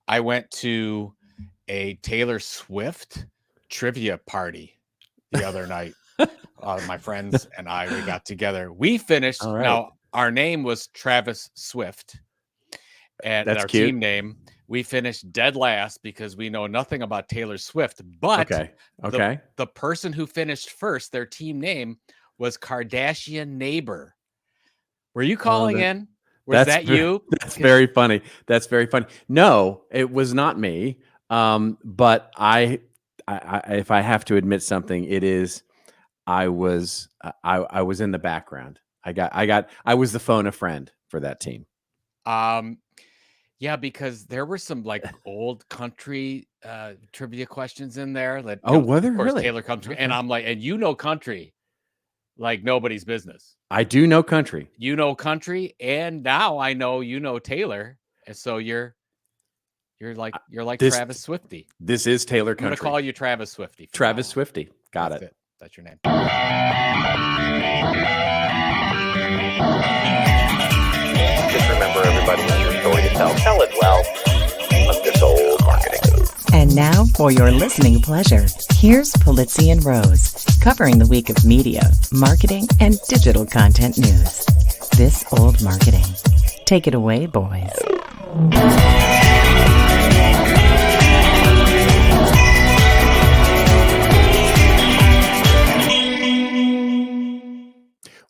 I went to a Taylor Swift trivia party the other night. My friends and I, we got together. We finished. All right. Now, our name was Travis Swift, and That's our cute. team name, we finished dead last because we know nothing about Taylor Swift. But Okay. the person who finished first, their team name was Kardashian Neighbor. Were you calling in? Was that you? That's very funny. That's very funny. No, it was not me. But I if I have to admit something, it is. I was in the background. I was the phone a friend for that team. Yeah, because there were some like old country trivia questions in there that were there of course really? Taylor comes and I'm like, and country like nobody's business. I do know country. You know country, and now I know you know Taylor, and so you're like Travis Swifty. This is Taylor country. I'm gonna call you Travis Swifty. Travis Swifty. Got That's it. That's your name. Just remember, everybody has your story to tell. Tell it well. Let this old marketing move. And now, for your listening pleasure, here's Pulizzi and Rose, covering the week of media, marketing, and digital content news. This old marketing. Take it away, boys.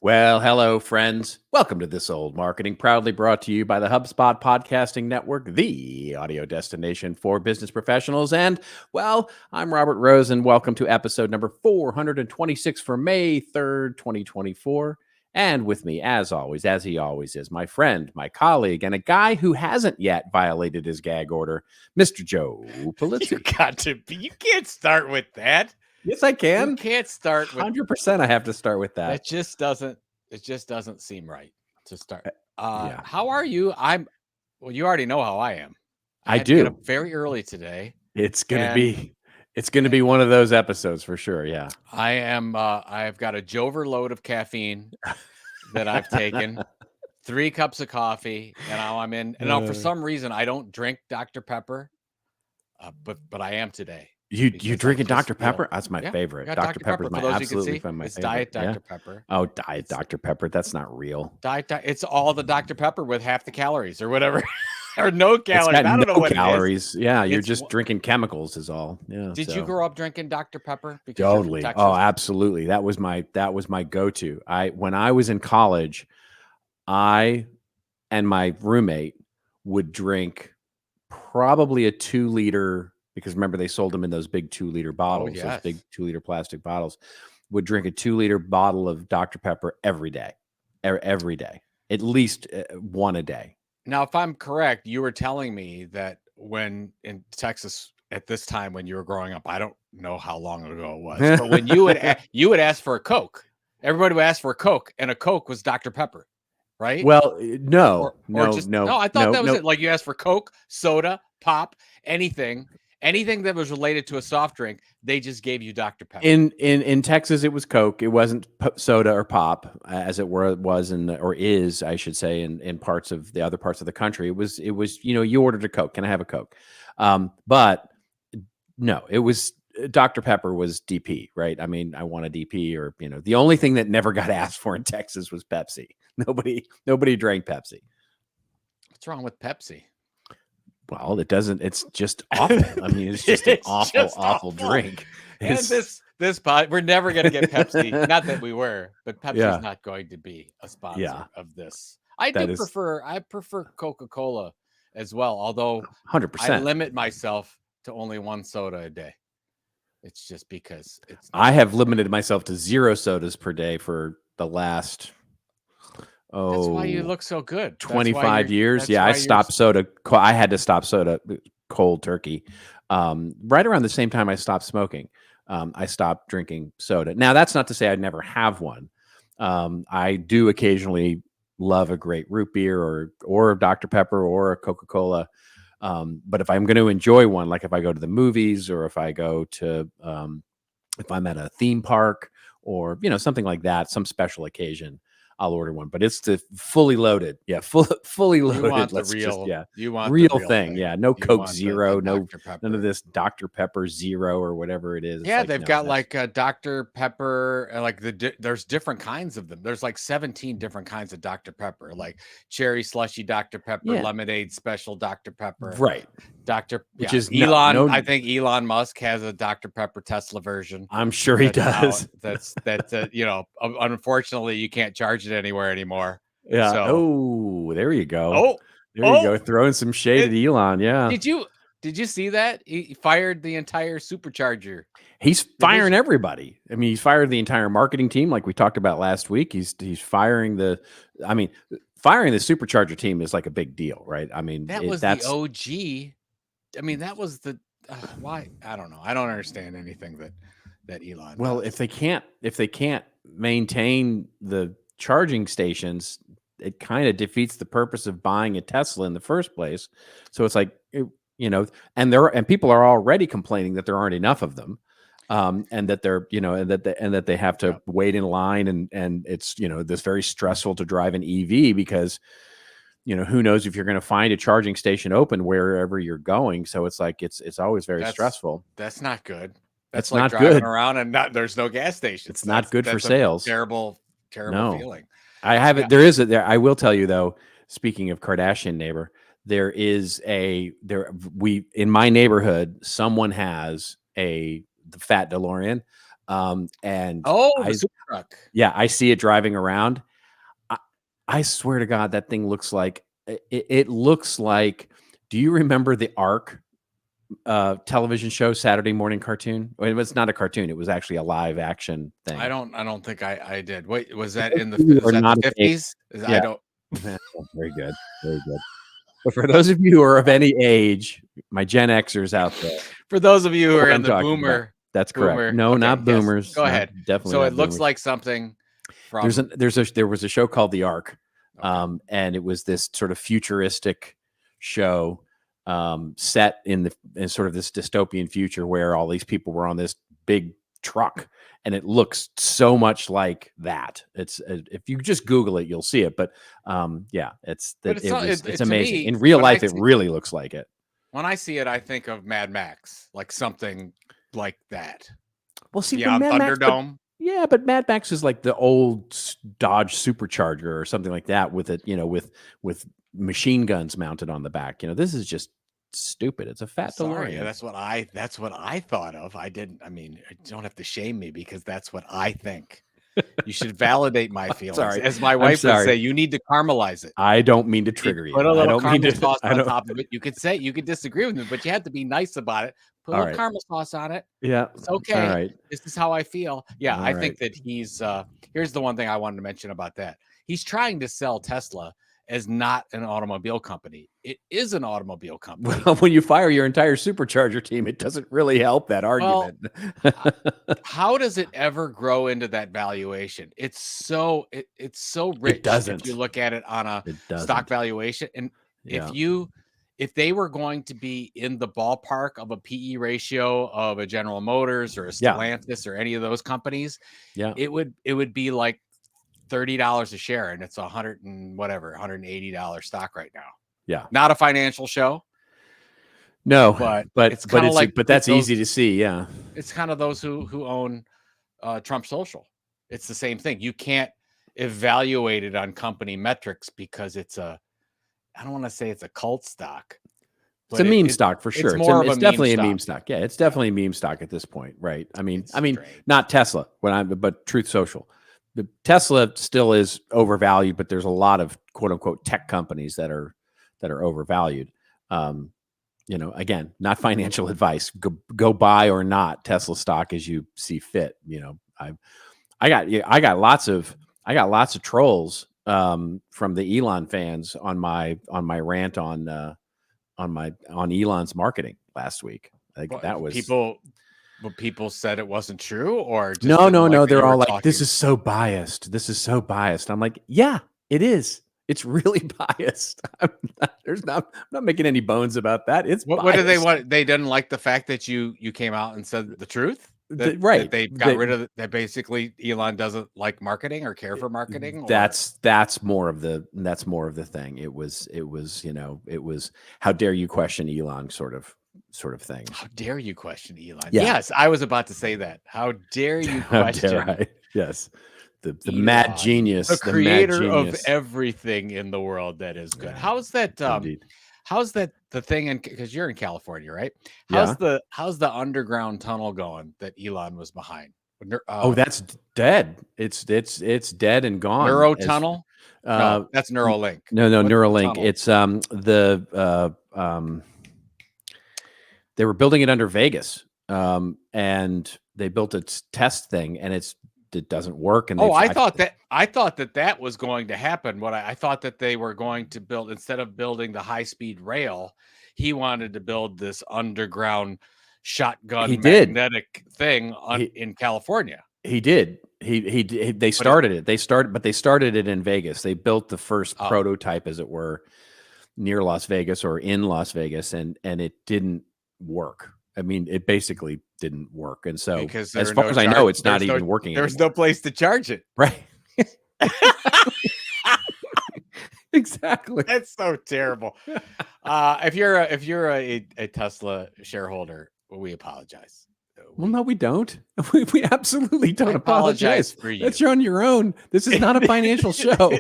Well, hello, friends. Welcome to This Old Marketing, proudly brought to you by the HubSpot Podcasting Network, the audio destination for business professionals. And, well, I'm Robert Rose, and welcome to episode number 426 for May 3rd, 2024. And with me, as always, as he always is, my friend, my colleague, and a guy who hasn't yet violated his gag order, Mr. Joe Pulizzi. You can't start with that. Yes, I can. You can't start with 100%. I have to start with that. It just doesn't seem right to start. Yeah. How are you? Well, you already know how I am. I had do. to get up very early today. It's gonna be one of those episodes for sure. Yeah. I am. I've got a Jover load of caffeine that I've taken, 3 cups of coffee, and now I'm in. And now for some reason I don't drink Dr. Pepper, but I am today. You drinking Dr. Pepper? That's my favorite. Dr. Pepper is my absolutely my it's favorite. Diet Dr. Pepper. Oh, Diet Dr. Pepper. That's not real. It's all the Dr. Pepper with half the calories or whatever, or no calories. I don't know what calories. It is. Yeah, you're just drinking chemicals is all. Yeah. Did you grow up drinking Dr. Pepper? Totally. Oh, absolutely. That was my go-to. When I was in college, I and my roommate would drink probably a 2-liter. Because remember, they sold them in those big 2-liter bottles, those big 2-liter plastic bottles. Would drink a 2-liter bottle of Dr. Pepper every day, at least one a day. Now, if I'm correct, you were telling me that when in Texas at this time when you were growing up, I don't know how long ago it was, but when you would ask for a Coke, everybody would ask for a Coke, and a Coke was Dr. Pepper, right? Well, no. I thought that was it. Like you asked for Coke, soda, pop, anything that was related to a soft drink, they just gave you Dr. Pepper. In Texas, it was Coke. It wasn't soda or pop, as it was or is, I should say, in parts of the other parts of the country. It was you ordered a Coke. Can I have a Coke? But no, it was Dr. Pepper was DP, right? I mean, I want a DP, or the only thing that never got asked for in Texas was Pepsi. Nobody drank Pepsi. What's wrong with Pepsi? Well, it doesn't. It's just awful. I mean, it's just an awful drink. And this pod, we're never going to get Pepsi. Not that we were, but Pepsi's not going to be a sponsor of this. I prefer Coca-Cola as well, although 100%. I limit myself to only 1 soda a day. It's just because I have limited myself to 0 sodas per day for the last. That's why you look so good. 25 years. Yeah, I stopped soda. I had to stop soda cold turkey. Right around the same time I stopped smoking. I stopped drinking soda. Now, that's not to say I'd never have one. I do occasionally love a great root beer or Dr. Pepper or a Coca-Cola. But if I'm going to enjoy one, like if I go to the movies or if I go to, if I'm at a theme park or, something like that, some special occasion, I'll order one. But it's the fully loaded. Yeah, fully loaded. You want the Let's just real, yeah, you want real the real thing. Yeah, no You Coke want the Zero, no Dr. Pepper. none of this Dr. Pepper Zero or whatever it is. It's Yeah, like, they've no, got that's- like Dr. Pepper, like there's different kinds of them. There's like 17 different kinds of Dr. Pepper, like cherry slushy Dr. Pepper, Yeah. lemonade special Dr. Pepper, right. Which is Elon. I think Elon Musk has a Dr. Pepper Tesla version. I'm sure he does. That's unfortunately you can't charge it anywhere anymore. Yeah. So, oh, there you go. There you go. Throwing some shade at Elon. Yeah. Did you see that? He fired the entire supercharger. He's firing everybody. I mean, he's fired the entire marketing team, like we talked about last week. He's firing firing the supercharger team is like a big deal, right? I mean, that was the OG. I mean, that was the why? I don't know. I don't understand anything that Elon. Well, does. if they can't maintain the charging stations, it kind of defeats the purpose of buying a Tesla in the first place. So it's like, and people are already complaining that there aren't enough of them, and that they're, and that they have to wait in line, and it's, this very stressful to drive an EV because, who knows if you're going to find a charging station open wherever you're going. So it's like, it's always very stressful. That's not good. That's like not driving good around and there's no gas station. It's not good for sales. Terrible feeling. I have it. There is there. I will tell you though, speaking of Kardashian neighbor, there is in my neighborhood, someone has the fat DeLorean. And the super truck. Yeah. I see it driving around. I swear to God, that thing looks like it looks like, do you remember the Ark television show, Saturday morning cartoon? It was not a cartoon. It was actually a live action thing. I don't think I did. Wait, was that in the 50s? Yeah. I don't. Very good. Very good. But for those of you who are of any age, my Gen Xers out there. For those of you who are in the boomer. That's correct. Boomer. No, not boomers. Yes. Go ahead. Definitely. So it looks like something from. There was a show called The Ark. And it was this sort of futuristic show set in sort of this dystopian future where all these people were on this big truck, and it looks so much like that. It's if you just Google it, you'll see it. But it's amazing. In real life, it really looks like it. When I see it, I think of Mad Max, like something like that. Well, see, Thunderdome. Yeah, but Mad Max is like the old Dodge Supercharger or something like that with it, with machine guns mounted on the back. This is just stupid. It's a fat DeLorean. That's what I thought of. I mean, you don't have to shame me because that's what I think. You should validate my feelings. Sorry. As my wife would say, you need to caramelize it. I don't mean to trigger you. Put a little caramel sauce on top of it. You could disagree with me, but you have to be nice about it. Put a little caramel sauce on it. Yeah. It's okay. All right. This is how I feel. Yeah. I think that he's here's the one thing I wanted to mention about that. He's trying to sell Tesla as not an automobile company. It is an automobile company. Well, when you fire your entire supercharger team, it doesn't really help that argument. How does it ever grow into that valuation? It's so rich. It doesn't. If you look at it on a stock valuation, and if they were going to be in the ballpark of a PE ratio of a General Motors or a Stellantis or any of those companies, it would be like $30 a share, and it's $180 stock right now. Yeah, not a financial show. No, but it's kind of like, but that's easy to see. Yeah, it's kind of those who own Trump Social. It's the same thing. You can't evaluate it on company metrics because it's I don't want to say it's a cult stock. It's a meme stock for sure. It's definitely a meme stock. Yeah, it's definitely a meme stock at this point, right? I mean, not Tesla but Truth Social. The Tesla still is overvalued, but there's a lot of quote unquote tech companies that are overvalued. Again, not financial advice. Go buy or not Tesla stock as you see fit. I got lots of trolls from the Elon fans on my rant on Elon's marketing last week. That was people said it wasn't true, or just no. They're all like, "This is so biased. This is so biased." I'm like, "Yeah, it is. It's really biased." I'm not making any bones about that. It's what do they want? They didn't like the fact that you came out and said the truth. that they got rid of that basically Elon doesn't like marketing or care for marketing? Or? That's more of the thing. It was how dare you question Elon sort of thing. How dare you question Elon? Yeah. Yes, I was about to say that. How dare you question? Yes. The Elon, mad genius, the creator of everything in the world that is good. Yeah, How's that? indeed. How's that the thing? Because you're in California, right? Yeah. How's the underground tunnel going that Elon was behind? That's dead. It's dead and gone. Neuro tunnel? No, that's Neuralink. No, What's Neuralink. It's they were building it under Vegas, and they built a test thing, and it doesn't work. And I thought that was going to happen. I thought that they were going to build, instead of building the high speed rail, he wanted to build this underground shotgun magnetic thing in California. He did. They started it. They started it in Vegas. They built the first prototype, as it were, near Las Vegas or in Las Vegas, and it didn't work. I mean, it basically didn't work. And so, as far as I know, it's not even working. There's no place to charge it. Right. Exactly. That's so terrible. If you're a Tesla shareholder, we apologize. Well, no, we don't. We absolutely don't apologize for you. That's on your own. This is not a financial show.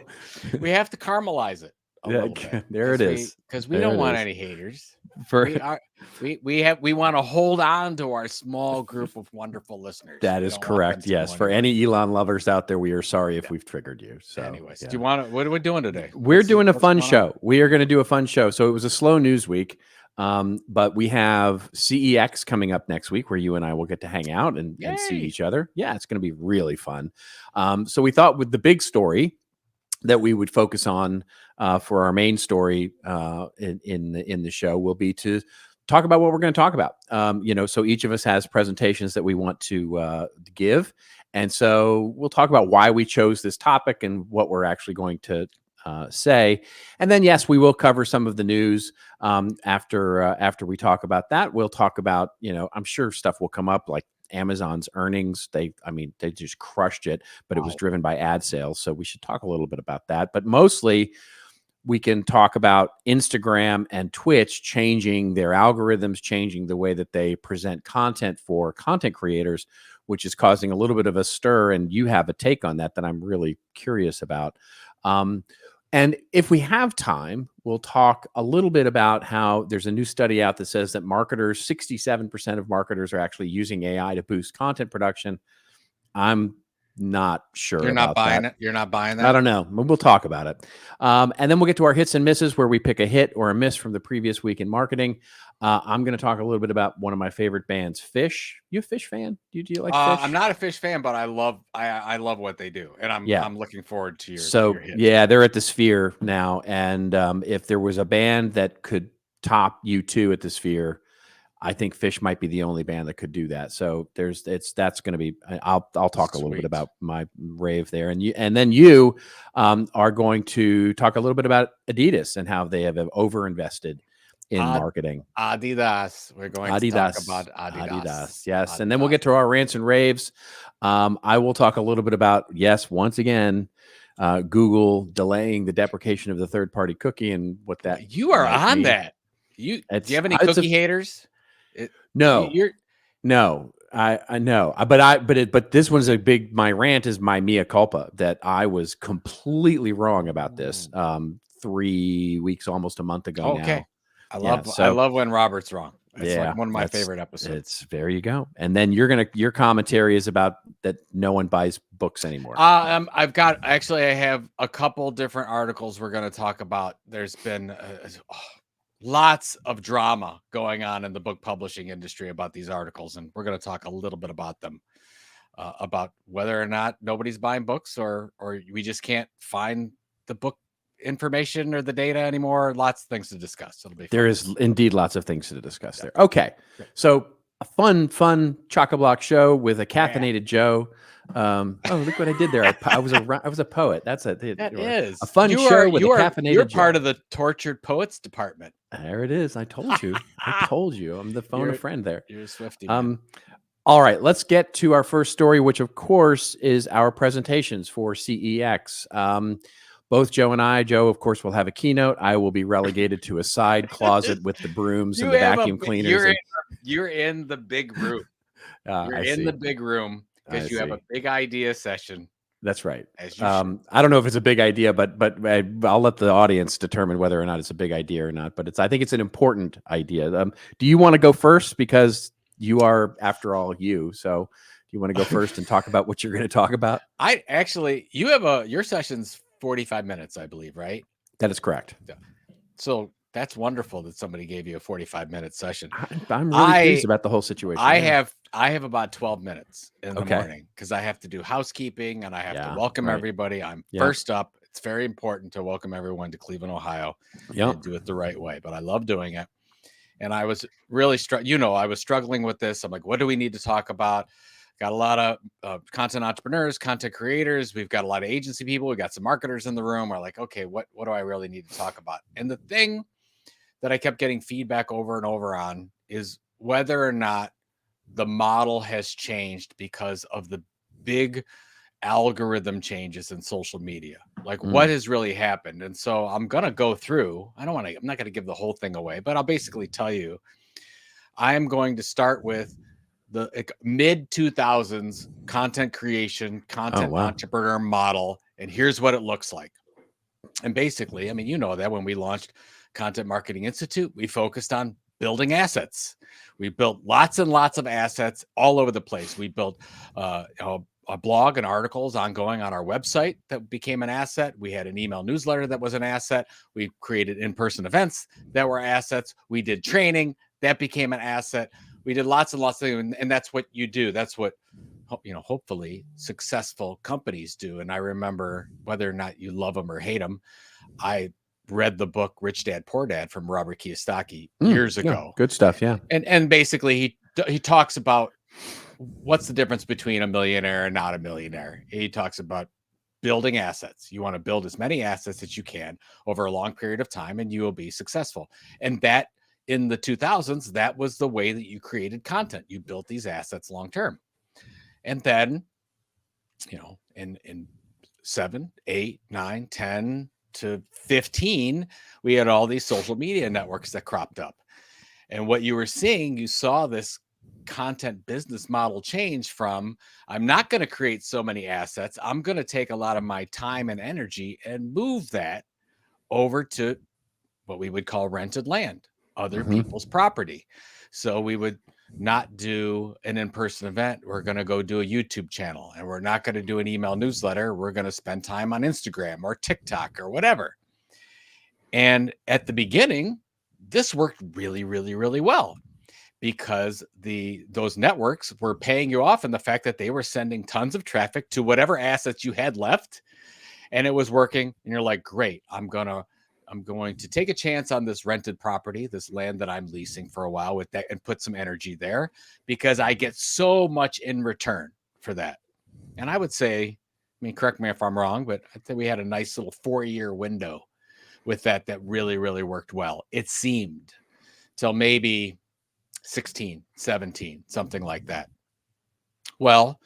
We have to caramelize it a little bit. There it is. Because we don't want any haters. We want to hold on to our small group of wonderful listeners. That is correct. Yes. For any Elon lovers out there, we are sorry if we've triggered you. So anyways, do you want to, what are we doing today? We're doing a fun show. We are going to do a fun show. So it was a slow news week. But we have CEX coming up next week, where you and I will get to hang out and see each other. Yeah, it's going to be really fun. So we thought with the big story that we would focus on for our main story in the show will be to talk about what we're going to talk about. So each of us has presentations that we want to give. And so we'll talk about why we chose this topic and what we're actually going to say. And then, yes, we will cover some of the news after we talk about that. We'll talk about, I'm sure stuff will come up like Amazon's earnings. They just crushed it, but it was driven by ad sales. So we should talk a little bit about that. But mostly we can talk about Instagram and Twitch changing their algorithms, changing the way that they present content for content creators, which is causing a little bit of a stir. And you have a take on that I'm really curious about. And if we have time, we'll talk a little bit about how there's a new study out that says that 67% of marketers are actually using AI to boost content production. I'm not sure. You're not buying it? You're not buying that? I don't know. We'll talk about it. And then we'll get to our hits and misses, where we pick a hit or a miss from the previous week in marketing. I'm going to talk a little bit about one of my favorite bands, Phish. You a Phish fan? Do you like Phish? I'm not a Phish fan, but I love what they do, and I'm looking forward to your. So hits. They're at the Sphere now, and if there was a band that could top U2 at the Sphere, I think Phish might be the only band that could do that. So that's going to be. I'll talk a little bit about my rave there, and then you are going to talk a little bit about Adidas and how they have overinvested in marketing. Adidas. We're going to talk about Adidas. Yes. And then we'll get to our rants and raves. I will talk a little bit about, once again, Google delaying the deprecation of the third-party cookie and what that. You are on that. Do you have any cookie haters? No. No. I know. But this one's a big, my rant is my mea culpa, that I was completely wrong about this 3 weeks, almost a month ago now. I love when Robert's wrong. It's like one of my favorite episodes. There you go. And then your commentary is about that no one buys books anymore. I have a couple different articles we're going to talk about. There's been lots of drama going on in the book publishing industry about these articles, and we're going to talk a little bit about them, about whether or not nobody's buying books or we just can't find the book information or the data anymore. Lots of things to discuss. It'll be fun. There is indeed lots of things to discuss there. Okay. So a fun chock-a-block show with a caffeinated Joe. Look what I did there. I was a poet. That's a fun show with a caffeinated You're Joe. part of the tortured poets department. There it is. I told you. I'm the phone a friend there. You're a Swiftie. All right, let's get to our first story, which of course is our presentations for CEX. Both Joe and I, Joe, of course, will have a keynote. I will be relegated to a side closet with the brooms and the vacuum cleaners. You're in the big room. You're in the big room because you have a big idea session. That's right. As you I don't know if it's a big idea, but I'll let the audience determine whether or not it's a big idea or not. But I think it's an important idea. Do you want to go first, because you are, after all, you? So do you want to go first and talk about what you're going to talk about? You have your session's 45 minutes, I believe, right? That is correct. So that's wonderful that somebody gave you a 45-minute session. I'm really pleased about the whole situation. I have about 12 minutes in the morning because I have to do housekeeping and I have to welcome everybody. I'm first up. It's very important to welcome everyone to Cleveland, Ohio, and do it the right way. But I love doing it. And I was really I was struggling with this. I'm like, what do we need to talk about? Got a lot of content entrepreneurs, content creators. We've got a lot of agency people. We've got some marketers in the room. We're like, okay, what do I really need to talk about? And the thing that I kept getting feedback over and over on is whether or not the model has changed because of the big algorithm changes in social media. Like what has really happened? And so I'm going to go through, I'm not going to give the whole thing away, but I'll basically tell you, I am going to start with the mid 2000s content creation, entrepreneur model. And here's what it looks like. And basically, I mean, you know that when we launched Content Marketing Institute, we focused on building assets. We built lots and lots of assets all over the place. We built a blog and articles ongoing on our website that became an asset. We had an email newsletter that was an asset. We created in-person events that were assets. We did training that became an asset. We did lots and lots of things, and that's what you do. That's what hopefully successful companies do. And I remember, whether or not you love them or hate them, I read the book Rich Dad Poor Dad from Robert Kiyosaki years ago. Good stuff. Yeah. And basically he talks about what's the difference between a millionaire and not a millionaire. He talks about building assets. You want to build as many assets as you can over a long period of time, and you will be successful. And that in the 2000s, that was the way that you created content. You built these assets long term. And then, in 7, 8, 9, 10 to 15, we had all these social media networks that cropped up. And what you were seeing, you saw this content business model change from, I'm not going to create so many assets. I'm going to take a lot of my time and energy and move that over to what we would call rented land, other people's property. So we would not do an in-person event. We're going to go do a YouTube channel, and we're not going to do an email newsletter. We're going to spend time on Instagram or TikTok or whatever. And at the beginning, this worked really, really, really well, because those networks were paying you off in the fact that they were sending tons of traffic to whatever assets you had left, and it was working. And you're like, great, I'm going to take a chance on this rented property, this land that I'm leasing for a while with that, and put some energy there because I get so much in return for that. And I would say, correct me if I'm wrong, but I think we had a nice little 4-year window with that really, really worked well. It seemed till maybe 16, 17, something like that. Well,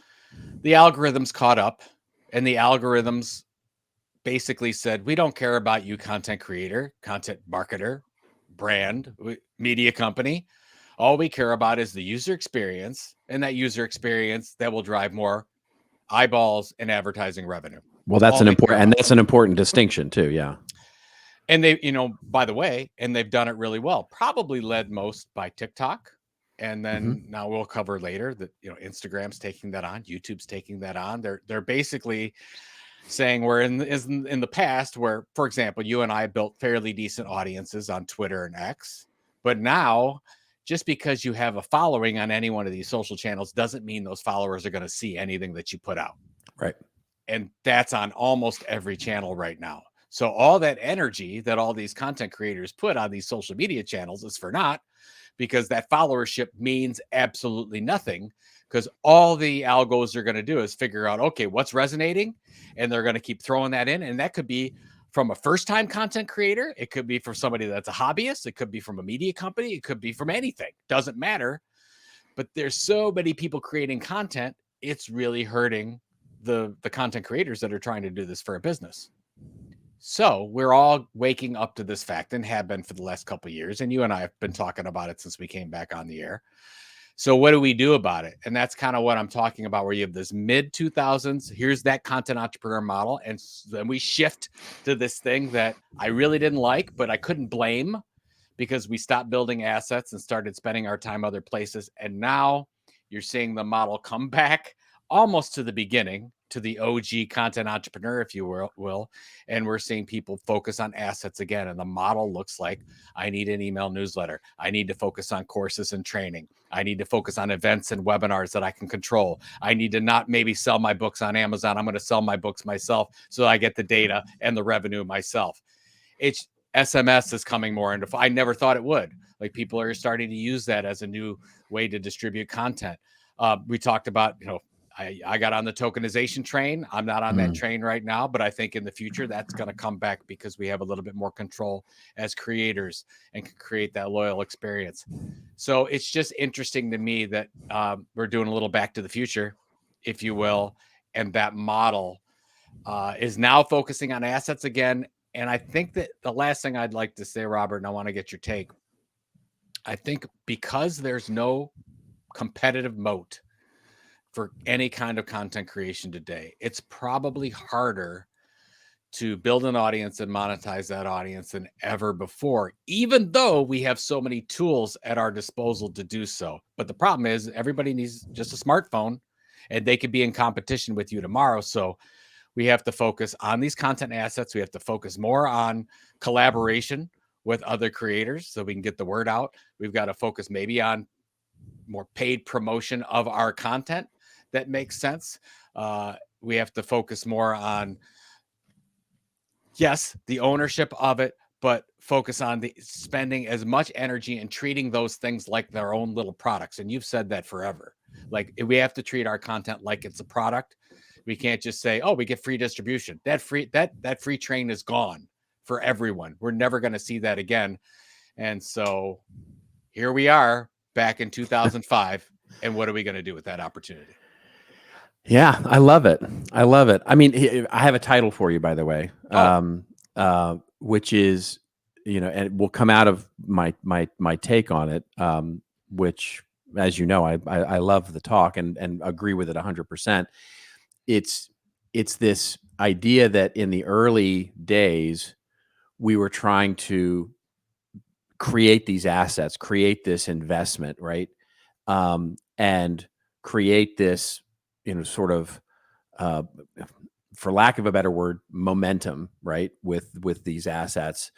the algorithms caught up, and the algorithms basically said, we don't care about you, content creator, content marketer, brand, media company. All we care about is the user experience, and that user experience that will drive more eyeballs and advertising revenue. Well, that's an important distinction too. Yeah. And they, by the way, and they've done it really well, probably led most by TikTok. And then now we'll cover later that, Instagram's taking that on, YouTube's taking that on. They're basically saying we're in the past where, for example, you and I built fairly decent audiences on Twitter and X, but now just because you have a following on any one of these social channels doesn't mean those followers are going to see anything that you put out. Right. And that's on almost every channel right now. So all that energy that all these content creators put on these social media channels is for naught, because that followership means absolutely nothing, because all the algos are going to do is figure out, okay, what's resonating, and they're going to keep throwing that in. And that could be from a first-time content creator. It could be from somebody that's a hobbyist. It could be from a media company. It could be from anything. Doesn't matter. but there's so many people creating content, it's really hurting the content creators that are trying to do this for a business. So we're all waking up to this fact, and have been for the last couple of years. And you and I have been talking about it since we came back on the air. So what do we do about it? And that's kind of what I'm talking about, where you have this mid 2000s, here's that content entrepreneur model. And then we shift to this thing that I really didn't like, but I couldn't blame, because we stopped building assets and started spending our time other places. And now you're seeing the model come back almost to the beginning, to the OG content entrepreneur, if you will. And we're seeing people focus on assets again. And the model looks like, I need an email newsletter. I need to focus on courses and training. I need to focus on events and webinars that I can control. I need to not maybe sell my books on Amazon. I'm going to sell my books myself, so I get the data and the revenue myself. It's SMS is coming more into. I never thought it would. Like, people are starting to use that as a new way to distribute content. We talked about, I got on the tokenization train. I'm not on that train right now, but I think in the future that's going to come back, because we have a little bit more control as creators and can create that loyal experience. So it's just interesting to me that we're doing a little back to the future, if you will. And that model is now focusing on assets again. And I think that the last thing I'd like to say, Robert, and I want to get your take, I think because there's no competitive moat for any kind of content creation today, it's probably harder to build an audience and monetize that audience than ever before, even though we have so many tools at our disposal to do so. But the problem is, everybody needs just a smartphone, and they could be in competition with you tomorrow. So we have to focus on these content assets. We have to focus more on collaboration with other creators so we can get the word out. We've got to focus maybe on more paid promotion of our content that makes sense. We have to focus more on, yes, the ownership of it, but focus on the spending as much energy and treating those things like their own little products. And you've said that forever. Like, we have to treat our content like it's a product. We can't just say, oh, we get free distribution. That free train is gone for everyone. We're never going to see that again. And so here we are back in 2005. And what are we going to do with that opportunity? Yeah, I love it. I love it. I mean, I have a title for you, by the way, which is, and will come out of my take on it, which, as you know, I love the talk and agree with it 100%. It's this idea that in the early days, we were trying to create these assets, create this investment, right? And create this, sort of, for lack of a better word, momentum, right? With these assets.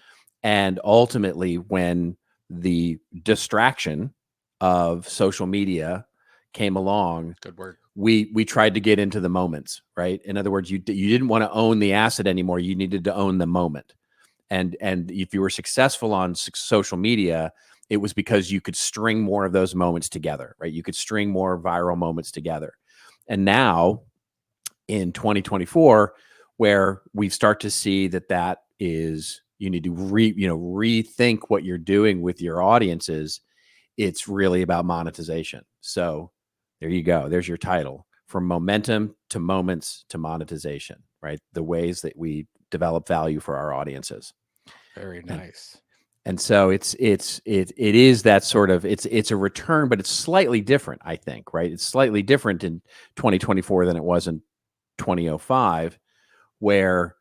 And ultimately, when the distraction of social media came along, good word, we tried to get into the moments, right? In other words, you didn't want to own the asset anymore. You needed to own the moment. And if you were successful on social media, it was because you could string more of those moments together, right? You could string more viral moments together. And now in 2024, where we start to see that is, you need to rethink what you're doing with your audiences. It's really about monetization. So there you go. There's your title: from momentum to moments to monetization, right? The ways that we develop value for our audiences. Very nice. And so it is that sort of, it's a return, but it's slightly different, I think, right? It's slightly different in 2024 than it was in 2005, where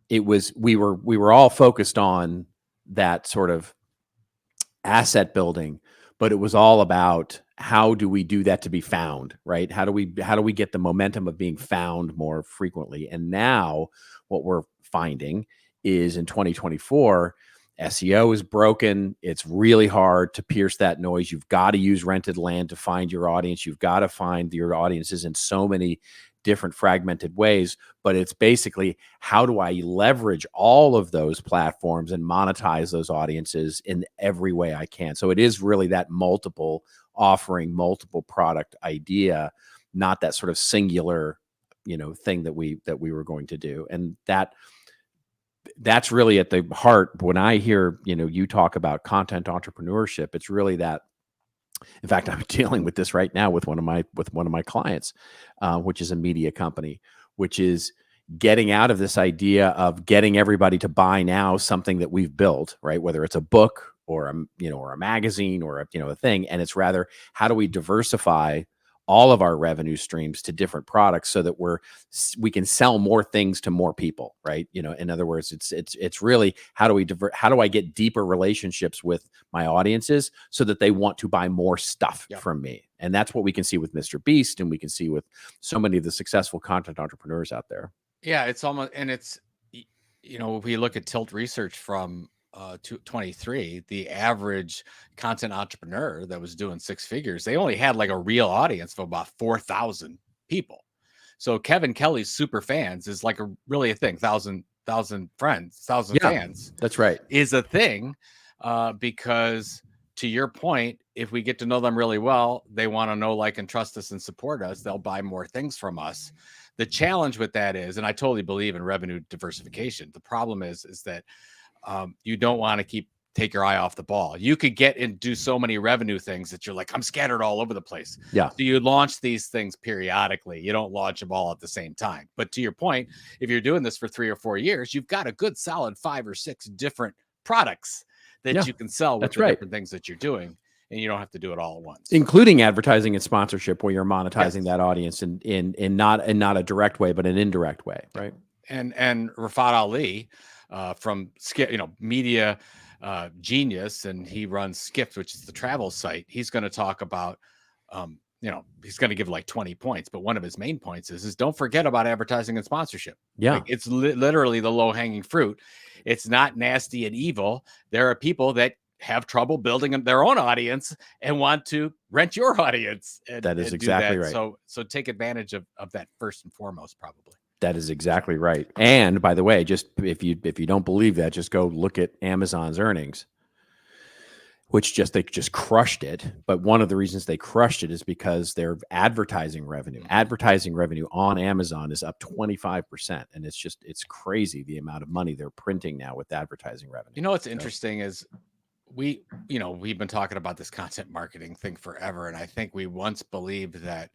we were all focused on that sort of asset building, but it was all about, how do we do that to be found, right? How do we get the momentum of being found more frequently? And now what we're finding is, in 2024, SEO is broken. It's really hard to pierce that noise. You've got to use rented land to find your audience. You've got to find your audiences in so many different fragmented ways. But it's basically, how do I leverage all of those platforms and monetize those audiences in every way I can? So it is really that multiple offering, multiple product idea, not that sort of singular, thing that we were going to do. And that's really at the heart. When I hear, you talk about content entrepreneurship, it's really that In fact, I'm dealing with this right now with one of my clients, which is a media company, which is getting out of this idea of getting everybody to buy now something that we've built, right? Whether it's a book or or a magazine or a thing, and it's rather how do we diversify all of our revenue streams to different products so that we can sell more things to more people, right? In other words, it's really how do I get deeper relationships with my audiences so that they want to buy more stuff from me? And that's what we can see with Mr. Beast, and we can see with so many of the successful content entrepreneurs out there. Yeah, it's almost, and it's, if we look at Tilt research from 23, the average content entrepreneur that was doing six figures, they only had like a real audience of about 4,000 people. So Kevin Kelly's super fans is like really a thing. 1,000 friends, 1,000 fans. That's right. Is a thing, because to your point, if we get to know them really well, they want to know, like, and trust us and support us. They'll buy more things from us. The challenge with that is, and I totally believe in revenue diversification. The problem is that you don't want to take your eye off the ball. You could get and do so many revenue things that you're like, I'm scattered all over the place. Yeah. So you launch these things periodically. You don't launch them all at the same time. But to your point, if you're doing this for 3 or 4 years, you've got a good solid 5 or 6 different products that you can sell with the different things that you're doing. And you don't have to do it all at once, including advertising and sponsorship, where you're monetizing that audience in not a direct way, but an indirect way, right? And Rafat Ali, from Media Genius, and he runs Skift, which is the travel site. He's going to talk about, he's going to give like 20 points, but one of his main points is don't forget about advertising and sponsorship. Yeah, like, it's literally the low hanging fruit. It's not nasty and evil. There are people that have trouble building their own audience and want to rent your audience. And, that is exactly right. So take advantage of that first and foremost, probably. That is exactly right. And by the way, just if you don't believe that, just go look at Amazon's earnings, which they just crushed it. But one of the reasons they crushed it is because their advertising revenue on Amazon is up 25. And it's crazy the amount of money they're printing now with advertising revenue. What's interesting is we've been talking about this content marketing thing forever. And I think we once believed that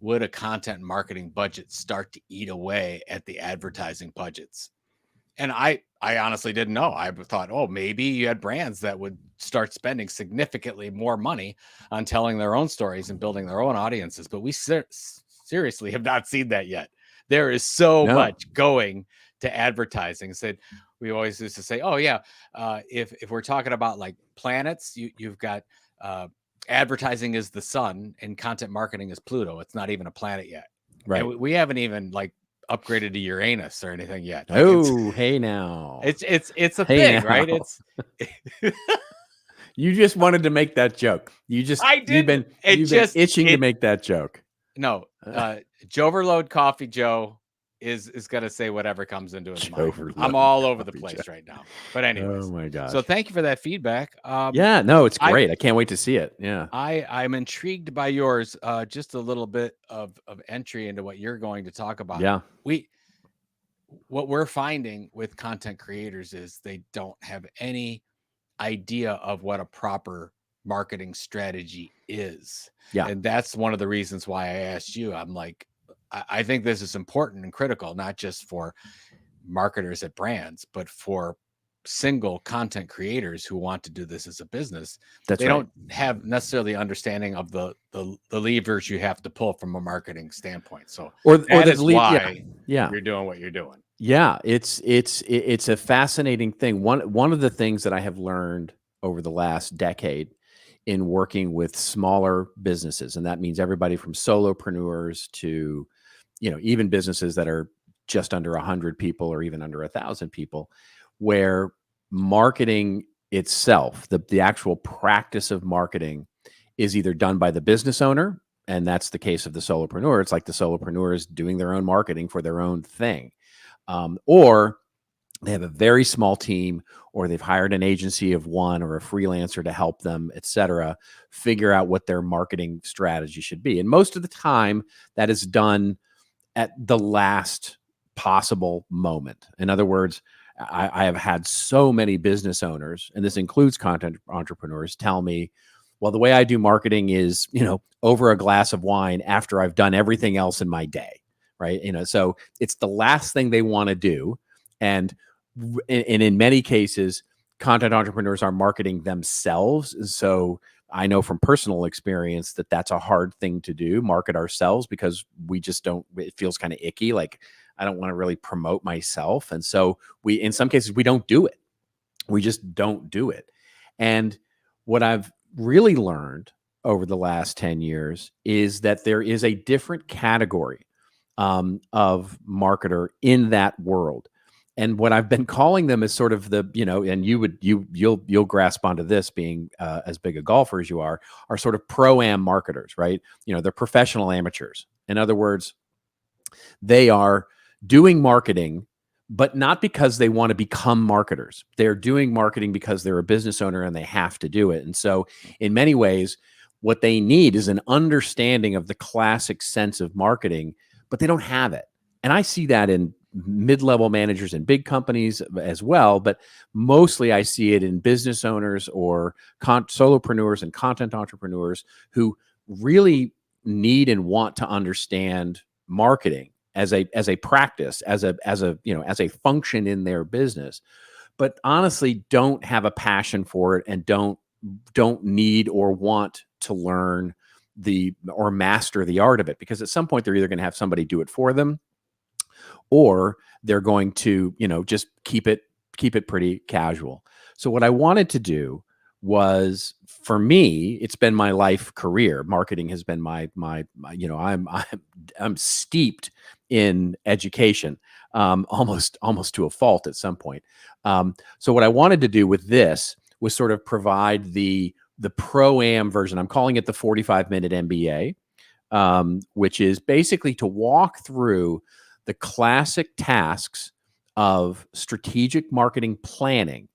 would a content marketing budget start to eat away at the advertising budgets? And I honestly didn't know. I thought, maybe you had brands that would start spending significantly more money on telling their own stories and building their own audiences. But we seriously have not seen that yet. There is so much going to advertising. We always used to say, if we're talking about like planets, you've got advertising is the sun and content marketing is Pluto. It's not even a planet yet. Right. And we haven't even like upgraded to Uranus or anything yet. Like, hey now. It's a thing, now. Right? It's you just wanted to make that joke. You've been itching to make that joke. No, Joe Overload Coffee Joe is going to say whatever comes into his mind. I'm all over the place right now. But anyways. Oh my gosh. So thank you for that feedback. It's great. I can't wait to see it. Yeah. I'm intrigued by yours. Just a little bit of entry into what you're going to talk about. Yeah. What we're finding with content creators is they don't have any idea of what a proper marketing strategy is. Yeah. And that's one of the reasons why I asked you. I'm like, I think this is important and critical, not just for marketers at brands, but for single content creators who want to do this as a business. They don't have necessarily understanding of the levers you have to pull from a marketing standpoint. So that is why you're doing what you're doing. Yeah, it's a fascinating thing. One of the things that I have learned over the last decade in working with smaller businesses, and that means everybody from solopreneurs to even businesses that are just under 100 people or even under 1,000 people, where marketing itself, the actual practice of marketing, is either done by the business owner, and that's the case of the solopreneur. It's like the solopreneur is doing their own marketing for their own thing, or they have a very small team, or they've hired an agency of one or a freelancer to help them, et cetera, figure out what their marketing strategy should be. And most of the time that is done at the last possible moment. In other words, I have had so many business owners, and this includes content entrepreneurs, tell me, Well, the way I do marketing is, over a glass of wine after I've done everything else in my day, right? So it's the last thing they want to do. And in many cases, content entrepreneurs are marketing themselves. So I know from personal experience that that's a hard thing to do, market ourselves, because we just don't, it feels kind of icky. Like I don't want to really promote myself. And so in some cases, we don't do it. We just don't do it. And what I've really learned over the last 10 years is that there is a different category of marketer in that world. And what I've been calling them is sort of the, and you'll grasp onto this, being as big a golfer as you are sort of pro-am marketers, right? They're professional amateurs. In other words, they are doing marketing, but not because they want to become marketers. They're doing marketing because they're a business owner and they have to do it. And so in many ways, what they need is an understanding of the classic sense of marketing, but they don't have it. And I see that in mid-level managers in big companies as well, but mostly I see it in business owners or solopreneurs and content entrepreneurs who really need and want to understand marketing as a practice, as a function in their business, but honestly don't have a passion for it and don't need or want to learn or master the art of it, because at some point they're either going to have somebody do it for them, or they're going to, just keep it pretty casual. So what I wanted to do was, for me, it's been my life career. Marketing has been my I'm steeped in education, almost to a fault at some point. So what I wanted to do with this was sort of provide the pro-am version. I'm calling it the 45-minute MBA, which is basically to walk through the classic tasks of strategic marketing planning.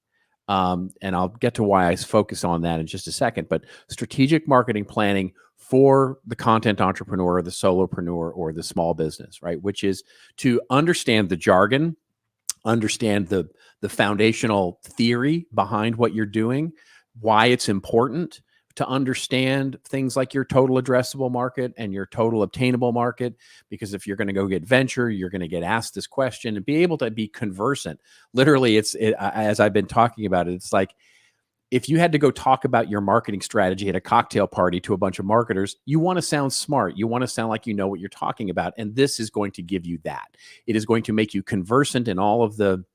And I'll get to why I focus on that in just a second, but strategic marketing planning for the content entrepreneur, the solopreneur, or the small business, right? Which is to understand the jargon, understand the foundational theory behind what you're doing, why it's important to understand things like your total addressable market and your total obtainable market. Because if you're going to go get venture, you're going to get asked this question, and be able to be conversant. Literally, as I've been talking about it, it's like, if you had to go talk about your marketing strategy at a cocktail party to a bunch of marketers, you want to sound smart. You want to sound like you know what you're talking about. And this is going to give you that. It is going to make you conversant in all of the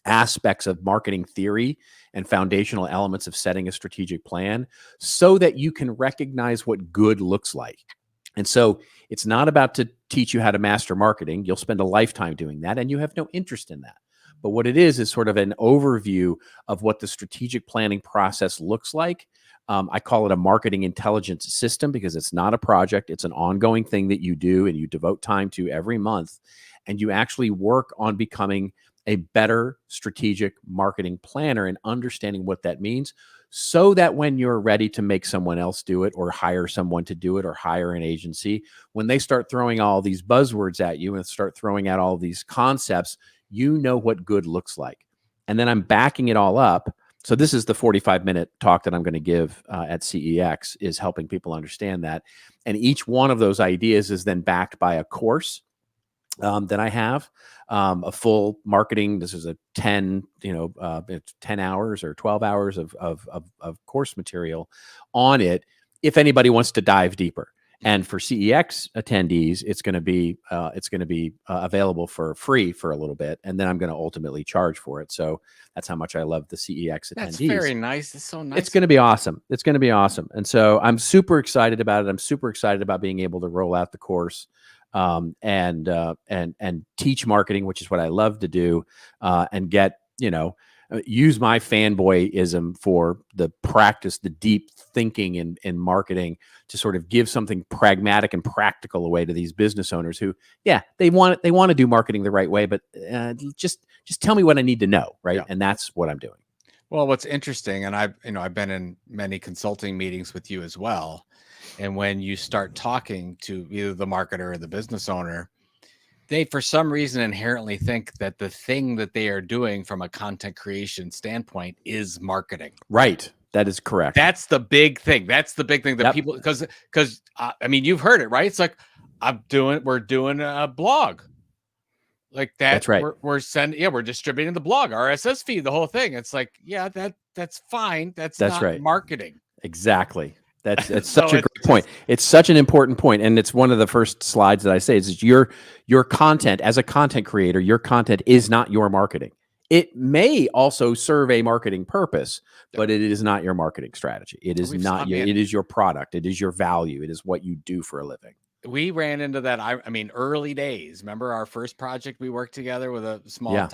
aspects of marketing theory and foundational elements of setting a strategic plan, so that you can recognize what good looks like. And so it's not about to teach you how to master marketing. You'll spend a lifetime doing that, and you have no interest in that. But what it is sort of an overview of what the strategic planning process looks like. I call it a marketing intelligence system, because it's not a project. It's an ongoing thing that you do and you devote time to every month. And you actually work on becoming a better strategic marketing planner and understanding what that means, so that when you're ready to make someone else do it, or hire someone to do it, or hire an agency, when they start throwing all these buzzwords at you and start throwing out all these concepts, you know what good looks like. And then I'm backing it all up. So this is the 45-minute talk that I'm going to give at CEX, is helping people understand that. And each one of those ideas is then backed by a course that I have, a full marketing. This is a 10 hours or 12 hours of course material on it, if anybody wants to dive deeper. And for CEX attendees, it's going to be available for free for a little bit, and then I'm going to ultimately charge for it. So that's how much I love the CEX attendees. That's very nice. It's so nice. It's going to be awesome. It's going to be awesome. And so I'm super excited about it. I'm super excited about being able to roll out the course and teach marketing, which is what I love to do, and get, use my fanboyism for the practice, the deep thinking in marketing, to sort of give something pragmatic and practical away to these business owners who, they want to do marketing the right way, but just tell me what I need to know, right? Yeah. And that's what I'm doing. Well, what's interesting, and I've been in many consulting meetings with you as well, and when you start talking to either the marketer or the business owner, they, for some reason, inherently think that the thing that they are doing from a content creation standpoint is marketing. Right. That is correct. That's the big thing. That's the big thing that people, because I mean, you've heard it, right? It's like we're doing a blog like that. That's right. We're distributing the blog, RSS feed, the whole thing. It's like, yeah, that's fine. That's not right. marketing. Exactly. That's such a great point. It's such an important point, and it's one of the first slides that I say is your content as a content creator. Your content is not your marketing. It may also serve a marketing purpose, but it is not your marketing strategy. It is not. It is your product. It is your value. It is what you do for a living. We ran into that. I mean, early days. Remember our first project? We worked together with a small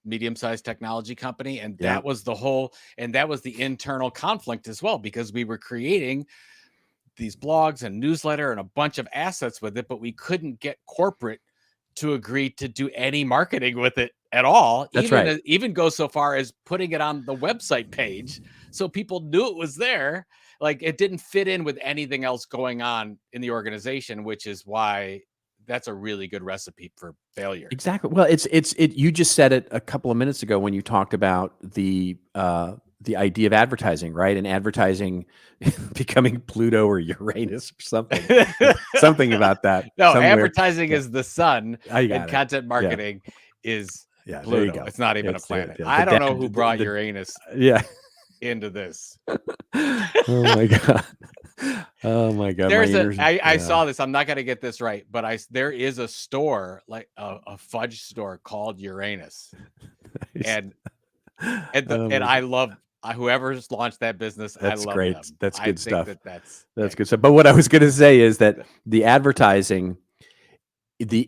medium-sized technology company, and that was that was the internal conflict as well, because we were creating these blogs and newsletter and a bunch of assets with it, but we couldn't get corporate to agree to do any marketing with it at all. That's right. Even go so far as putting it on the website page so people knew it was there. Like, it didn't fit in with anything else going on in the organization, which is why that's a really good recipe for failure. Exactly. Well, you just said it a couple of minutes ago when you talked about the idea of advertising, right? And advertising becoming Pluto or Uranus or something, something about that. No, advertising is the sun, and content marketing is Pluto. There you go. It's not even a planet. I don't know who brought Uranus into this. Oh my God. Oh my God. I saw this. I'm not going to get this right, but there is a store, like a fudge store called Uranus. Nice. And I love whoever's launched that business. That's I love great. them. That's good stuff. That's good stuff. But what I was going to say is that the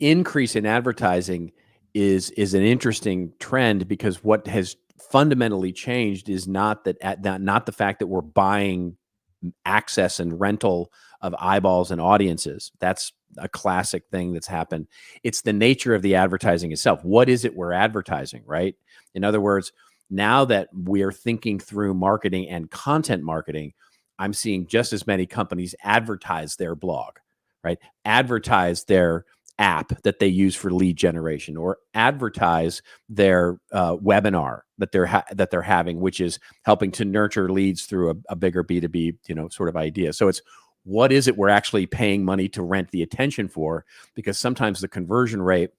increase in advertising is an interesting trend, because what has fundamentally changed is not the fact that we're buying access and rental of eyeballs and audiences. That's a classic thing that's happened. It's the nature of the advertising itself. What is it we're advertising, right? In other words, now that we're thinking through marketing and content marketing, I'm seeing just as many companies advertise their blog, right? Advertise their app that they use for lead generation, or advertise their webinar that they're having, which is helping to nurture leads through a bigger B2B, sort of idea. So it's, what is it we're actually paying money to rent the attention for? Because sometimes the conversion rate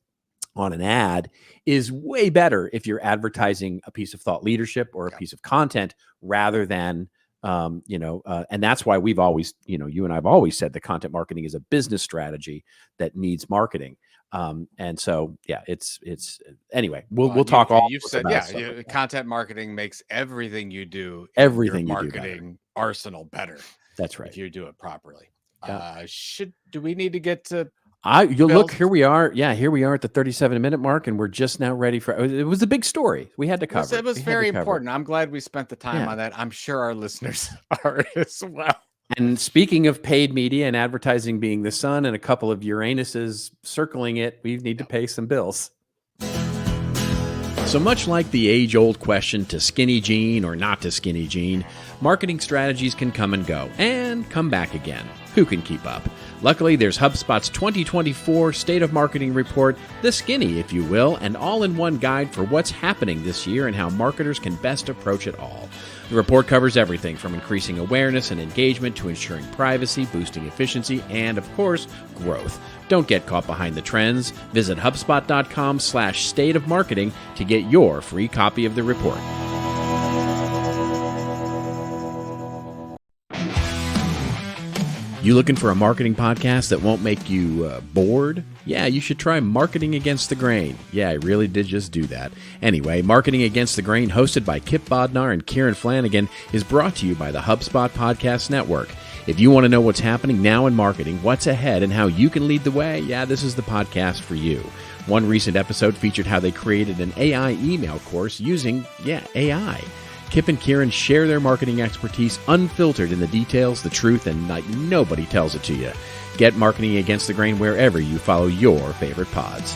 on an ad is way better if you're advertising a piece of thought leadership or a piece of content rather than and that's why we've always, you and I've always said that content marketing is a business strategy that needs marketing. And so, it's anyway, we'll talk all. You've said, content marketing makes everything you do, everything your marketing arsenal better. That's right. If you do it properly. Do we need to get to? Look, here we are. Yeah, here we are at the 37-minute mark, and we're just now ready for. It was a big story. We had to cover. It was very important. I'm glad we spent the time on that. I'm sure our listeners are as well. And speaking of paid media and advertising being the sun and a couple of Uranuses circling it, we need to pay some bills. So much like the age-old question to skinny jean or not to skinny jean, marketing strategies can come and go and come back again. Who can keep up? Luckily, there's HubSpot's 2024 State of Marketing Report, the skinny, if you will, an all-in-one guide for what's happening this year and how marketers can best approach it all. The report covers everything from increasing awareness and engagement to ensuring privacy, boosting efficiency, and, of course, growth. Don't get caught behind the trends. Visit HubSpot.com/state of marketing to get your free copy of the report. You looking for a marketing podcast that won't make you bored? Yeah, you should try Marketing Against the Grain. Yeah, I really did just do that. Anyway, Marketing Against the Grain, hosted by Kip Bodnar and Kieran Flanagan, is brought to you by the HubSpot Podcast Network. If you want to know what's happening now in marketing, what's ahead, and how you can lead the way, this is the podcast for you. One recent episode featured how they created an AI email course using, AI. Kip and Kieran share their marketing expertise unfiltered in the details, the truth, and like nobody tells it to you. Get Marketing Against the Grain wherever you follow your favorite pods.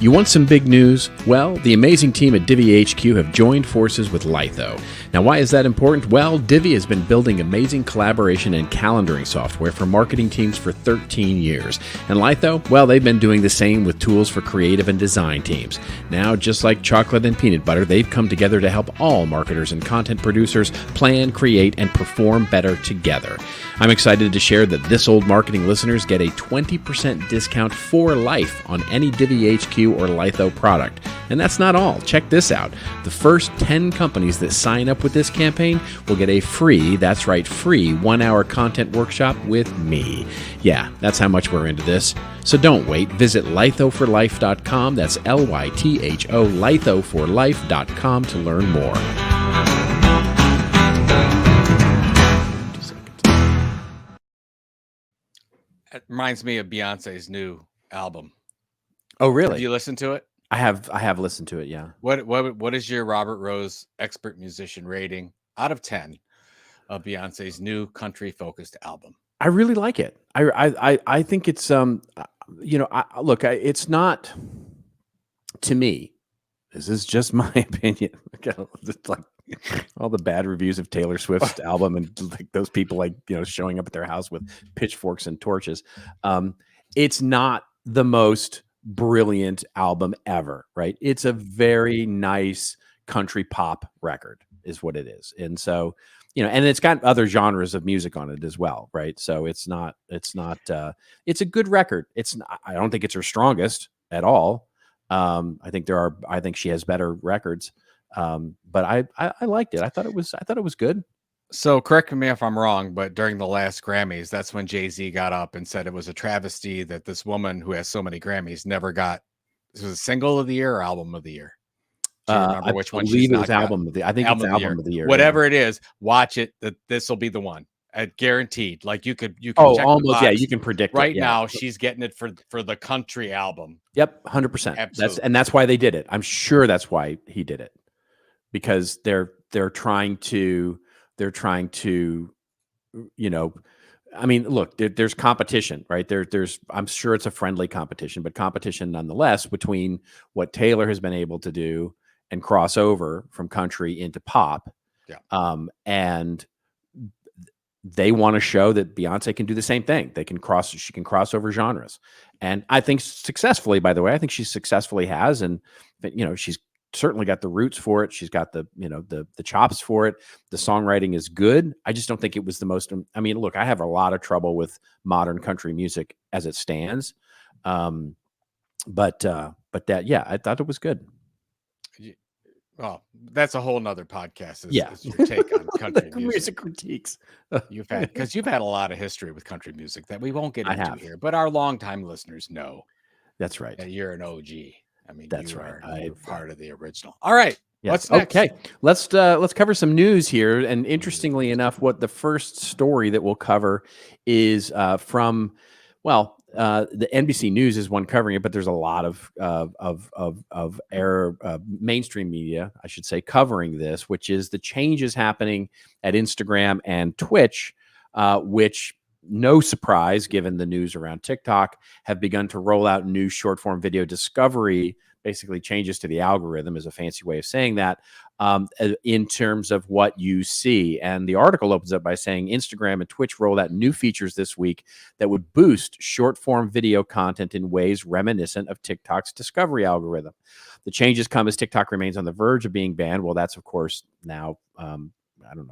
You want some big news? Well, the amazing team at Divi HQ have joined forces with Litho. Now, why is that important? Well, Divi has been building amazing collaboration and calendaring software for marketing teams for 13 years. And Litho, well, they've been doing the same with tools for creative and design teams. Now, just like chocolate and peanut butter, they've come together to help all marketers and content producers plan, create, and perform better together. I'm excited to share that This Old Marketing listeners get a 20% discount for life on any Divi HQ or Litho product. And that's not all. Check this out. The first 10 companies that sign up with this campaign will get a free, that's right, free 1-hour content workshop with me. Yeah, that's how much we're into this. So don't wait. Visit lithoforlife.com. That's LYTHO, lithoforlife.com to learn more. It reminds me of Beyonce's new album. Oh, really? Have you listened to it? I have listened to it, yeah. What is your Robert Rose expert musician rating out of 10 of Beyonce's new country focused album? I really like it. I think it's it's not, to me, this is just my opinion. It's like all the bad reviews of Taylor Swift's album and like those people showing up at their house with pitchforks and torches. It's not the most brilliant album ever, right? It's a very nice country pop record is what it is. And so, and it's got other genres of music on it as well, right? So it's a good record. I don't think it's her strongest at all. I think she has better records. But I liked it. I thought it was good. So correct me if I'm wrong, but during the last Grammys, that's when Jay-Z got up and said it was a travesty that this woman who has so many Grammys never got. This was a single of the year or album of the year. Do you remember which one? I believe it was album of the. I think it's album of the year. Whatever it is, watch it. That this will be the one. Guaranteed. Like you can. Oh, check almost. Yeah, you can predict right now. She's getting it for the country album. Yep, 100%. That's why they did it. I'm sure that's why he did it, because they're trying to. I mean, look, there's competition, right? There's I'm sure it's a friendly competition, but competition nonetheless between what Taylor has been able to do and cross over from country into pop. Yeah. And they want to show that Beyonce can do the same thing. She can cross over genres. And I think successfully, by the way, I think she successfully has. And, she's certainly got the roots for it. She's got the chops for it. The songwriting is good. I just don't think it was the most. I mean, look, I have a lot of trouble with modern country music as it stands. But I thought it was good. Well, that's a whole nother podcast. Is your take on country music critiques you've had, because you've had a lot of history with country music that we won't get into here, but our longtime listeners know. That's right. That you're an OG. I mean, that's right. You're part of the original. All right. Yeah. What's next? Okay. Let's cover some news here. And interestingly enough, what the first story that we'll cover is from the NBC News is one covering it, but there's a lot of mainstream media, I should say, covering this, which is the changes happening at Instagram and Twitch, which, no surprise, given the news around TikTok, have begun to roll out new short form video discovery, basically changes to the algorithm is a fancy way of saying that, in terms of what you see. And the article opens up by saying Instagram and Twitch rolled out new features this week that would boost short form video content in ways reminiscent of TikTok's discovery algorithm. The changes come as TikTok remains on the verge of being banned. Well, that's of course now, I don't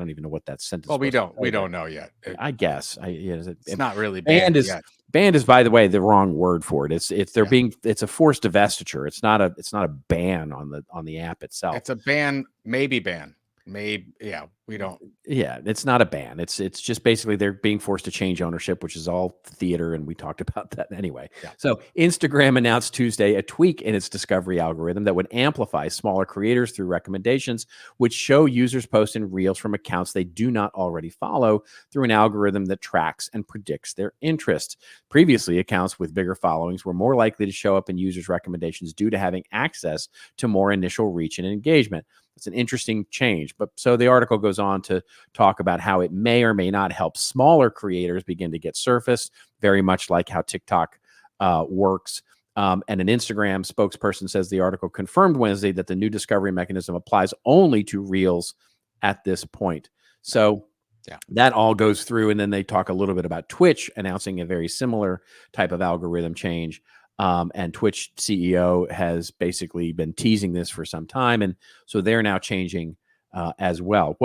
even know what that sentence. Well, we don't know yet. I guess it's not really banned yet. Banned is, by the way, the wrong word for it. It's a forced divestiture. It's not a ban on the app itself. It's a ban, maybe ban. Maybe, yeah, we don't. Yeah, it's not a ban. It's just basically they're being forced to change ownership, which is all theater, and we talked about that anyway. Yeah. So Instagram announced Tuesday a tweak in its discovery algorithm that would amplify smaller creators through recommendations, which show users post in reels from accounts they do not already follow through an algorithm that tracks and predicts their interests. Previously, accounts with bigger followings were more likely to show up in users' recommendations due to having access to more initial reach and engagement. It's an interesting change. But so the article goes on to talk about how it may or may not help smaller creators begin to get surfaced, very much like how TikTok works. And an Instagram spokesperson says the article confirmed Wednesday that the new discovery mechanism applies only to Reels at this point. So that all goes through. And then they talk a little bit about Twitch announcing a very similar type of algorithm change. And Twitch CEO has basically been teasing this for some time. And so they're now changing as well.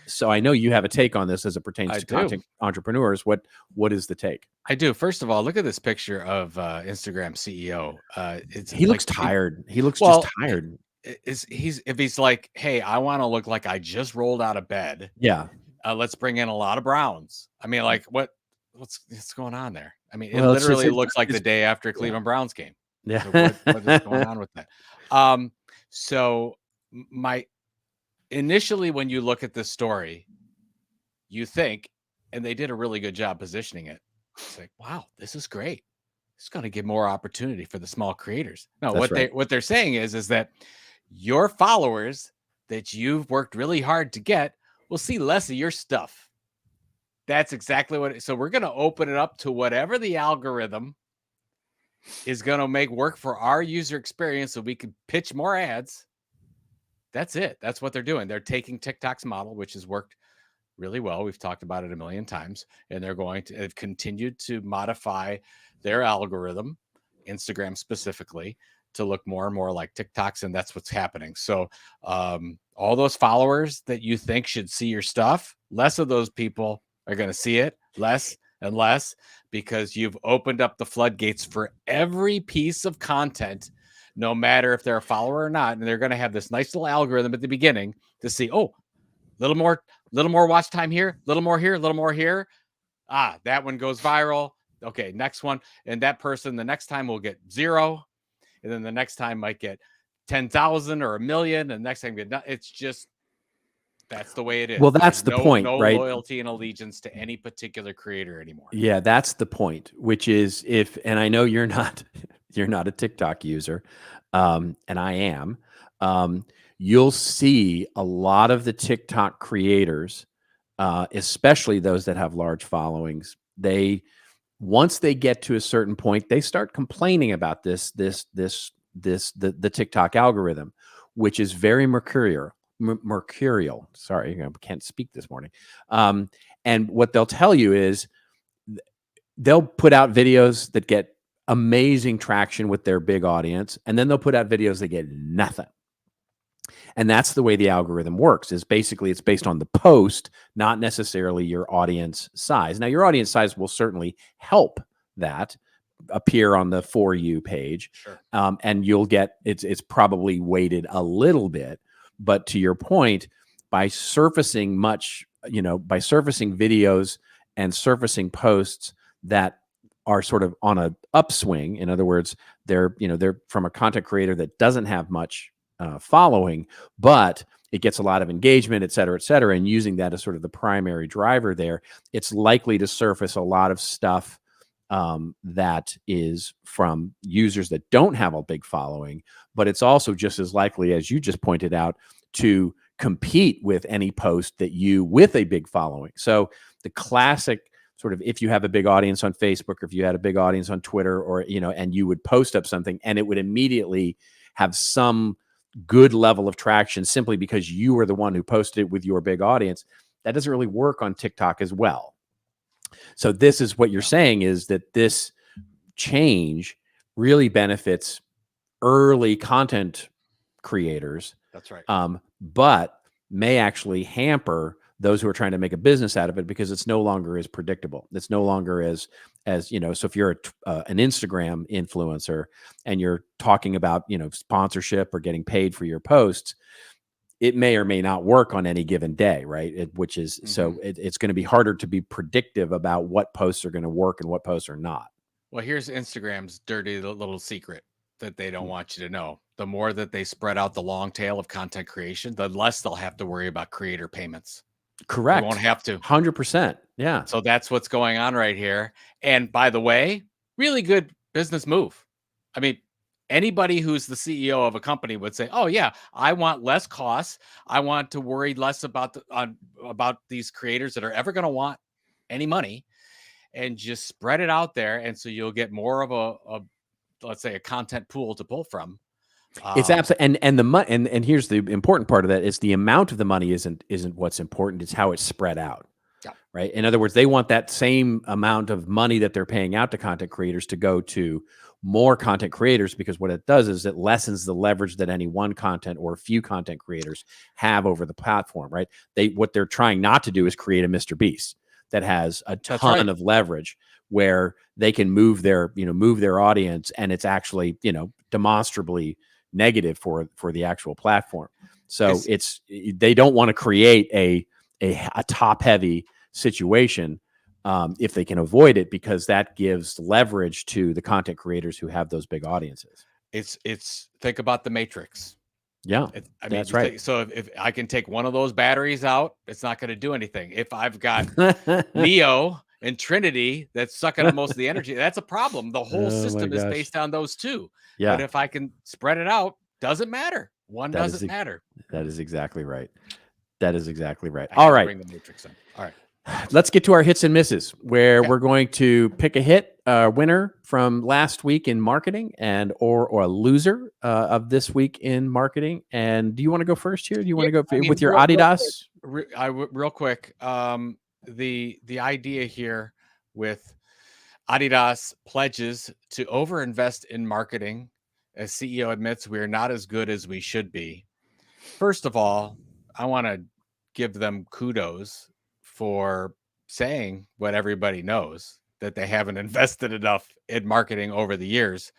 So I know you have a take on this as it pertains to content entrepreneurs. What is the take? I do. First of all, look at this picture of Instagram CEO. He looks tired. He looks just tired. If he's like, hey, I want to look like I just rolled out of bed. Yeah. Let's bring in a lot of Browns. I mean, like what's going on there? I mean, it literally looks like the day after Cleveland Browns game. Yeah. So what is going on with that? So initially, when you look at this story, you think, and they did a really good job positioning it. It's like, wow, this is great. It's going to give more opportunity for the small creators. No, what they're saying is that your followers that you've worked really hard to get will see less of your stuff. That's exactly what. So we're going to open it up to whatever the algorithm is going to make work for our user experience, so we can pitch more ads. That's it. That's what they're doing. They're taking TikTok's model, which has worked really well. We've talked about it a million times, and they've continued to modify their algorithm, Instagram specifically, to look more and more like TikTok's, and that's what's happening. So all those followers that you think should see your stuff, less of those people are going to see it, less and less, because you've opened up the floodgates for every piece of content, no matter if they're a follower or not. And they're going to have this nice little algorithm at the beginning to see, little more watch time here, little more here, little more here. That one goes viral. Okay, next one. And that person the next time will get 0. And then the next time might get 10,000 or 1 million. And next time it's just, that's the way it is. Well, that's the point, no right? Loyalty and allegiance to any particular creator anymore. Yeah, that's the point, which is and I know you're not a TikTok user, and I am, you'll see a lot of the TikTok creators, especially those that have large followings, once they get to a certain point, they start complaining about the TikTok algorithm, which is very mercurial. Sorry, I can't speak this morning. And what they'll tell you is they'll put out videos that get amazing traction with their big audience, and then they'll put out videos that get nothing. And that's the way the algorithm works, is basically it's based on the post, not necessarily your audience size. Now, your audience size will certainly help that appear on the For You page. Sure. And you'll get, it's probably weighted a little bit, but to your point, by surfacing videos and surfacing posts that are sort of on a upswing. In other words, they're from a content creator that doesn't have much following, but it gets a lot of engagement, et cetera, and using that as sort of the primary driver there, it's likely to surface a lot of stuff that is from users that don't have a big following, but it's also just as likely, as you just pointed out, to compete with any post with a big following. So the classic sort of, if you have a big audience on Facebook, or if you had a big audience on Twitter, or, and you would post up something and it would immediately have some good level of traction simply because you were the one who posted it with your big audience, that doesn't really work on TikTok as well. So this is what you're saying, is that this change really benefits early content creators. That's right. But may actually hamper those who are trying to make a business out of it, because it's no longer as predictable. It's no longer as so if you're an Instagram influencer and you're talking about, sponsorship or getting paid for your posts, it may or may not work on any given day, right? So it's going to be harder to be predictive about what posts are going to work and what posts are not. Well, here's Instagram's dirty little secret that they don't want you to know. The more that they spread out the long tail of content creation, the less they'll have to worry about creator payments. Correct. They won't have to. 100%. Yeah. So that's what's going on right here. And by the way, really good business move. I mean, anybody who's the CEO of a company would say, "Oh yeah, I want less costs. I want to worry less about these creators that are ever going to want any money, and just spread it out there." And so you'll get more of let's say, a content pool to pull from. It's absolutely, and the money, and here's the important part of that is the amount of the money isn't what's important. It's how it's spread out. Yeah. Right. In other words, they want that same amount of money that they're paying out to content creators to go to more content creators, because what it does is it lessens the leverage that any one content or a few content creators have over the platform. Right. What they're trying not to do is create a Mr. Beast that has a ton of leverage where they can move their audience, and it's actually, demonstrably negative for the actual platform. So they don't want to create a top heavy situation if they can avoid it, because that gives leverage to the content creators who have those big audiences. It's think about the Matrix. Yeah, that's right. So if I can take one of those batteries out, it's not going to do anything. If I've got Neo and Trinity that's sucking up most of the energy, that's a problem. The whole system is based on those two. Yeah. But if I can spread it out, doesn't matter. One doesn't matter. That is exactly right. That is exactly right. All right. Bring the Matrix in. All right. Let's get to our hits and misses, where we're going to pick a hit winner from last week in marketing, and or a loser of this week in marketing. And do you want to go first here? Do you want to go with your Adidas? Real quick. The idea here with Adidas pledges to overinvest in marketing, as CEO admits we are not as good as we should be. First of all, I want to give them kudos for saying what everybody knows, that they haven't invested enough in marketing over the years.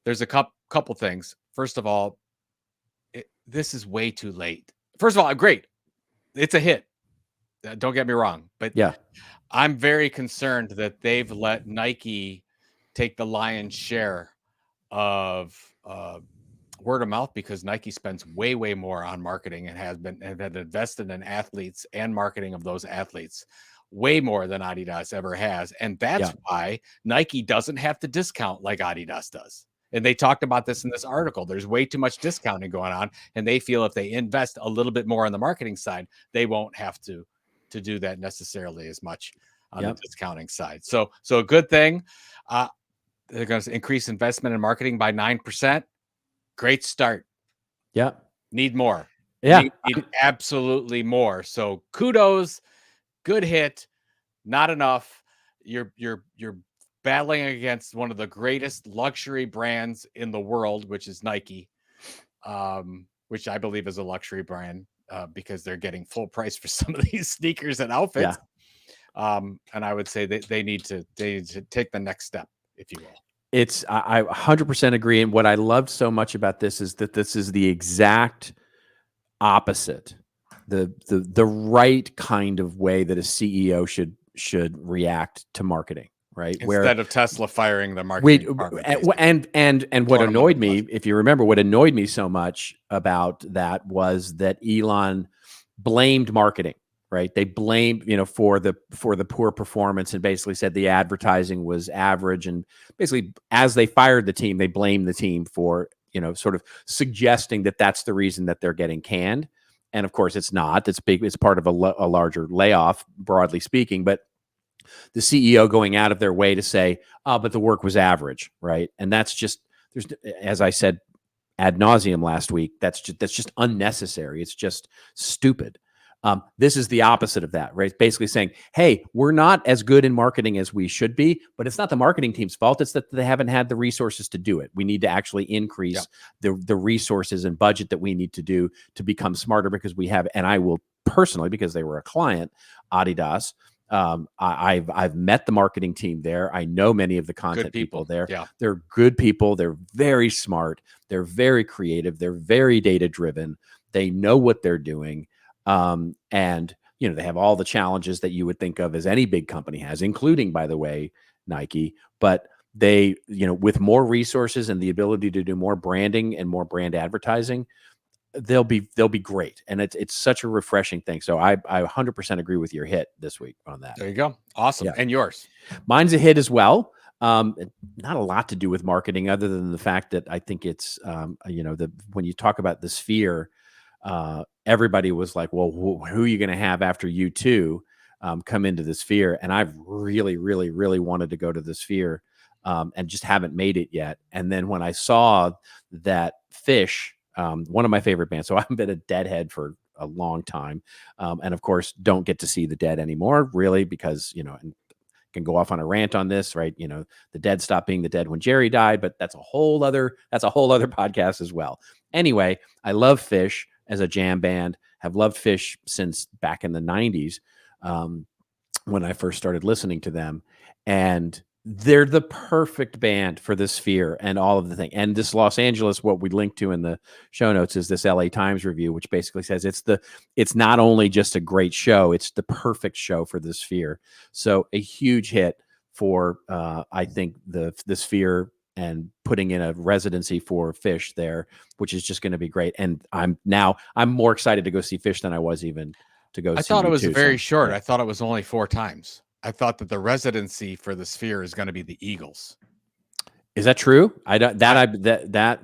There's a couple things. First of all, this is way too late. First of all, great. It's a hit. Don't get me wrong. But yeah, I'm very concerned that they've let Nike take the lion's share of word of mouth, because Nike spends way more on marketing and had invested in athletes and marketing of those athletes way more than Adidas ever has. And that's why Nike doesn't have to discount like Adidas does. And they talked about this in this article. There's way too much discounting going on, and they feel if they invest a little bit more on the marketing side, they won't have to do that necessarily as much on the discounting side. So a good thing. They're going to increase investment in marketing by 9%. Great start. Yeah. Need more. Yeah. Need absolutely more. So kudos. Good hit. Not enough. You're battling against one of the greatest luxury brands in the world, which is Nike, which I believe is a luxury brand because they're getting full price for some of these sneakers and outfits. Yeah. And I would say that they need to take the next step, if you will. I 100% agree. And what I loved so much about this is that this is the exact opposite, the right kind of way that a CEO should react to marketing, right? Instead of Tesla firing the marketing department. And what annoyed me, if you remember, what annoyed me so much about that was that Elon blamed marketing. Right. They blamed, for the poor performance, and basically said the advertising was average. And basically, as they fired the team, they blamed the team for, sort of suggesting that that's the reason that they're getting canned. And of course, it's not. It's big. It's part of a larger layoff, broadly speaking. But the CEO going out of their way to say, "Oh, but the work was average," right? And that's just, as I said ad nauseum last week, that's just unnecessary. It's just stupid. This is the opposite of that, right? It's basically saying, hey, we're not as good in marketing as we should be, but it's not the marketing team's fault. It's that they haven't had the resources to do it. We need to actually increase the resources and budget that we need to do to become smarter, because we have, and I will personally, because they were a client, Adidas, I've met the marketing team there. I know many of the content people there. Yeah. They're good people. They're very smart. They're very creative. They're very data-driven. They know what they're doing. And they have all the challenges that you would think of as any big company has, including, by the way, Nike, but they, with more resources and the ability to do more branding and more brand advertising, they'll be great. And it's such a refreshing thing. So I 100% agree with your hit this week on that. There you go. Awesome. Yeah. And yours? Mine's a hit as well. Not a lot to do with marketing, other than the fact that I think it's, when you talk about the sphere, everybody was like, well, who are you going to have after U2 come into the sphere? And I've really, really, really wanted to go to the sphere and just haven't made it yet. And then when I saw that Phish, one of my favorite bands, so I've been a Deadhead for a long time, and of course don't get to see the Dead anymore, really, because and can go off on a rant on this, right? The Dead stopped being the Dead when Jerry died, but that's a whole other podcast as well. Anyway, I love Phish as a jam band. Have loved Phish since back in the 90s, when I first started listening to them, and they're the perfect band for the Sphere and all of the thing. And this Los Angeles, what we linked to in the show notes, is this LA Times review, which basically says it's not only just a great show, it's the perfect show for the Sphere. So a huge hit for I think the Sphere, and putting in a residency for Phish there, which is just going to be great. And I'm more excited to go see Phish than I was even to go see. I thought it was U2, very so, short. yeah. I thought it was only 4 times. I thought that the residency for the Sphere is going to be the Eagles. Is that true? That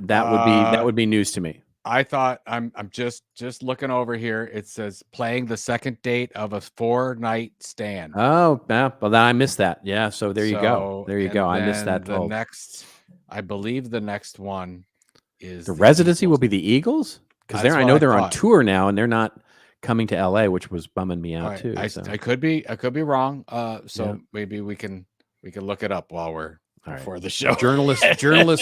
would be news to me. I thought I'm just looking over here. It says playing the second date of a 4-night stand. Oh, yeah. Well, then I missed that. Yeah. So there you go. There you go. I missed that. I believe the next one is the residency Eagles. will be the Eagles, because That's I what know I they're on thought. tour now and they're not coming to LA, which was bumming me out Right. too. I could be wrong. So Yeah. maybe we can look it up while we're All right. before the show. Journalists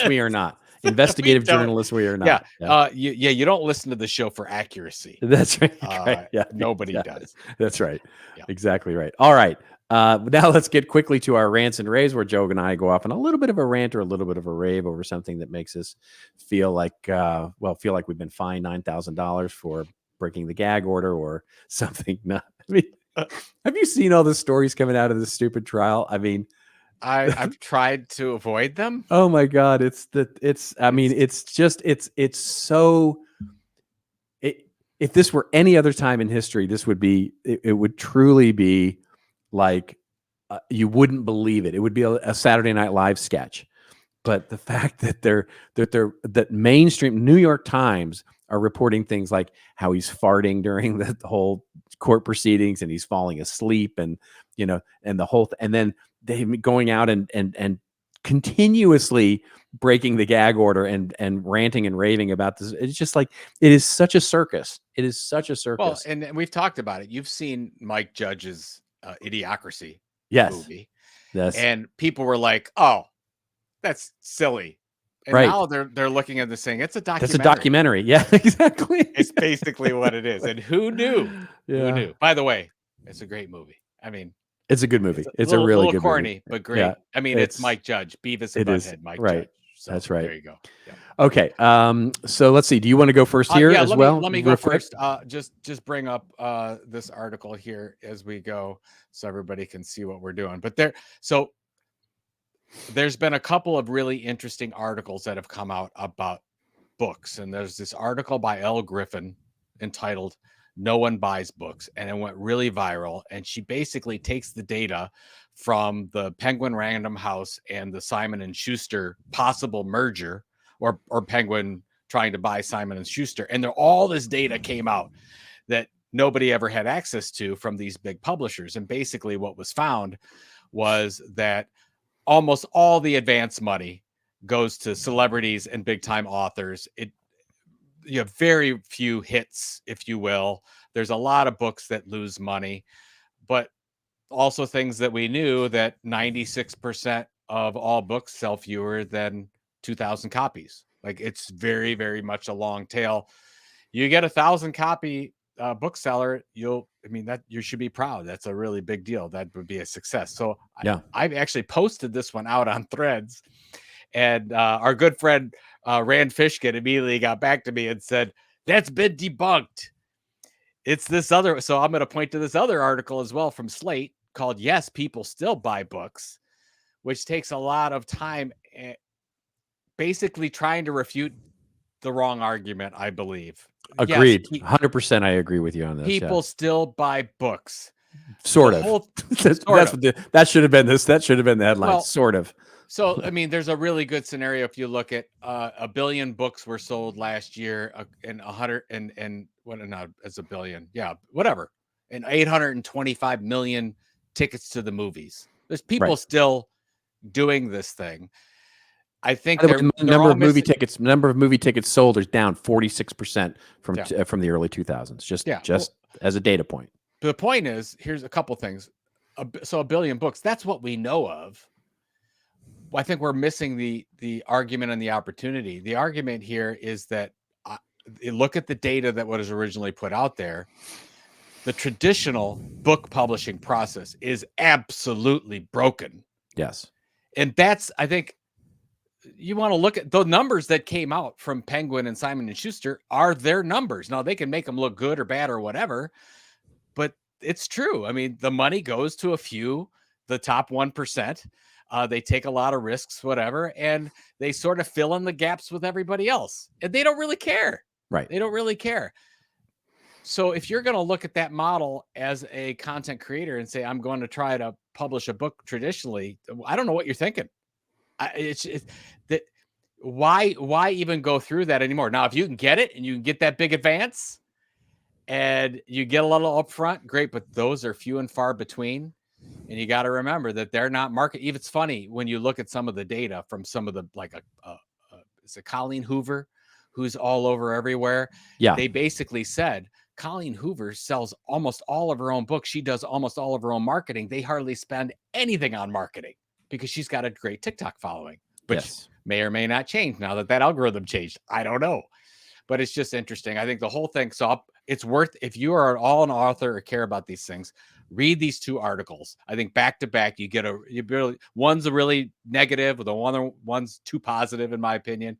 we are not. Investigative don't. journalists we are not. You don't listen to the show for accuracy. That's right. Right. Yeah. Nobody does. That's right. Yeah. Exactly right. All right. Now let's get quickly to our rants and raves, where Joe and I go off on a little bit of a rant or a little bit of a rave over something that makes us feel like we've been fined $9,000 for breaking the gag order or something. Have you seen all the stories coming out of this stupid trial? I mean, I've tried to avoid them. oh my God. If this were any other time in history, this would be, it would truly be like, you wouldn't believe it. It would be a Saturday Night Live sketch. But the fact that that mainstream New York Times are reporting things like how he's farting during the whole court proceedings and he's falling asleep, and and the whole and then they going out and continuously breaking the gag order and ranting and raving about this. It's just like, it is such a circus. It is such a circus. Well, and we've talked about it. You've seen Mike Judge's Idiocracy movie. Yes. And people were like, "Oh, that's silly." And right. now they're looking at this saying it's a documentary. That's a documentary. Yeah, exactly. It's basically what it is. And who knew? Yeah. Who knew? By the way, it's a great movie. I mean, it's a good movie. It's a really good corny, movie. but great. Yeah, I mean, it's Mike Judge, Beavis and Butthead, Mike Judge. So that's right. There you go. Yeah. Okay. So let's see. Do you want to go first here as well? Let me go first. Just bring up this article here as we go, so everybody can see what we're doing. But there's been a couple of really interesting articles that have come out about books, and there's this article by Elle Griffin entitled "No One Buys Books," and it went really viral. And she basically takes the data from the Penguin Random House and the Simon and Schuster possible merger, or Penguin trying to buy Simon and Schuster, and all this data came out that nobody ever had access to from these big publishers. And basically what was found was that almost all the advance money goes to celebrities and big time authors. You have very few hits, if you will. There's a lot of books that lose money, but also things that we knew, that 96% of all books sell fewer than 2,000 copies. Like, it's very, very much a long tail. You get 1,000 copy bookseller, you should be proud. That's a really big deal. That would be a success. So yeah, I've actually posted this one out on Threads, and our good friend Rand Fishkin immediately got back to me and said, "That's been debunked. It's this other." So I'm going to point to this other article as well from Slate called "Yes, People Still Buy Books," which takes a lot of time, basically trying to refute the wrong argument, I believe. Agreed. 100%. I agree with you on this. People still buy books. Sort of. That should have been this. That should have been the headline. Well, sort of. So, I mean, there's a really good scenario if you look at 1 billion books were sold last year, and 100 and what? Not as a billion, yeah, whatever, and 825 million tickets to the movies. There's people still doing this thing. I think By the way, they're number all of movie missing. tickets sold is down 46% from Yeah. from the early 2000s. Just Yeah. as a data point. The point is, here's a couple things. So 1 billion books, that's what we know of. I think we're missing the argument and the opportunity. The argument here is that look at the data that was originally put out there. The traditional book publishing process is absolutely broken. Yes. And that's, I think, you want to look at the numbers that came out from Penguin and Simon and Schuster are their numbers. Now they can make them look good or bad or whatever, but it's true. I mean, the money goes to a few, the top 1%. They take a lot of risks, whatever, and they sort of fill in the gaps with everybody else. And they don't really care. Right. They don't really care. So if you're going to look at that model as a content creator and say, I'm going to try to publish a book traditionally, I don't know what you're thinking. It's that why even go through that anymore? Now, if you can get it and you can get that big advance and you get a little upfront, great, but those are few and far between. And you got to remember that they're not market. Even it's funny when you look at some of the data from some of the, like is it Colleen Hoover, who's all over everywhere. Yeah. They basically said Colleen Hoover sells almost all of her own books. She does almost all of her own marketing. They hardly spend anything on marketing because she's got a great TikTok following, which may or may not change now that algorithm changed. I don't know, but it's just interesting. I think the whole thing. So it's worth, if you are at all an author or care about these things, read these 2 articles. I think back to back, one's a really negative, the one's too positive in my opinion.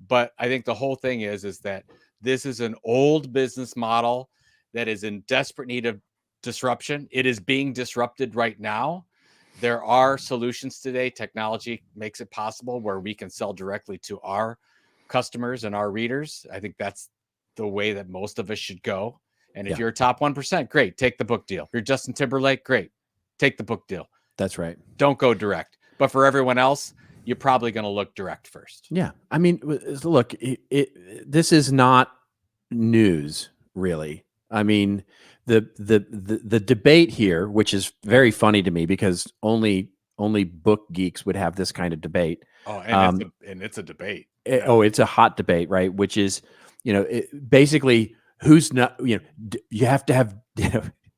But I think the whole thing is that this is an old business model that is in desperate need of disruption. It is being disrupted right now. There are solutions today. Technology makes it possible where we can sell directly to our customers and our readers. I think that's the way that most of us should go. And if you're a top 1%, great, take the book deal. If you're Justin Timberlake, great, take the book deal. That's right. Don't go direct. But for everyone else, you're probably going to look direct first. Yeah. I mean, look, this is not news, really. I mean, the debate here, which is very funny to me because only book geeks would have this kind of debate. Oh, and it's a debate. It's a hot debate, right? Which is, basically who's not, you have to have,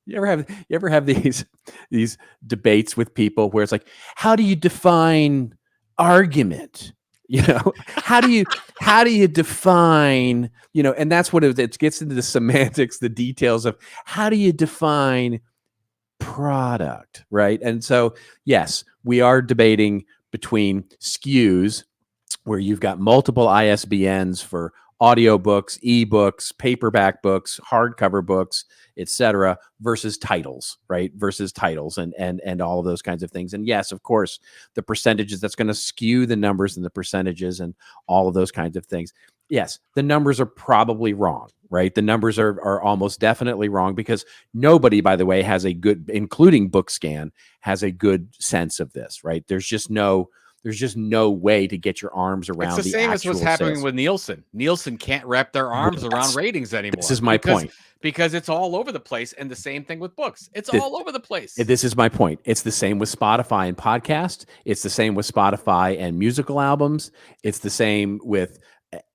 you ever have these debates with people where it's like, how do you define argument? How do you define, and that's what it gets into the semantics, the details of how do you define product, right? And so, yes, we are debating between SKUs where you've got multiple ISBNs for audiobooks, ebooks, paperback books, hardcover books, etc., versus titles, right? Versus titles and all of those kinds of things. And yes, of course, the percentages, that's going to skew the numbers and the percentages and all of those kinds of things. Yes, the numbers are probably wrong, right? The numbers are almost definitely wrong because nobody, by the way, has a good, including BookScan, has a good sense of this, right? There's just no way to get your arms around. It's the same as what's happening with Nielsen. Nielsen can't wrap their arms around ratings anymore. This is my point. Because it's all over the place. And the same thing with books. It's all over the place. This is my point. It's the same with Spotify and podcast. It's the same with Spotify and musical albums. It's the same with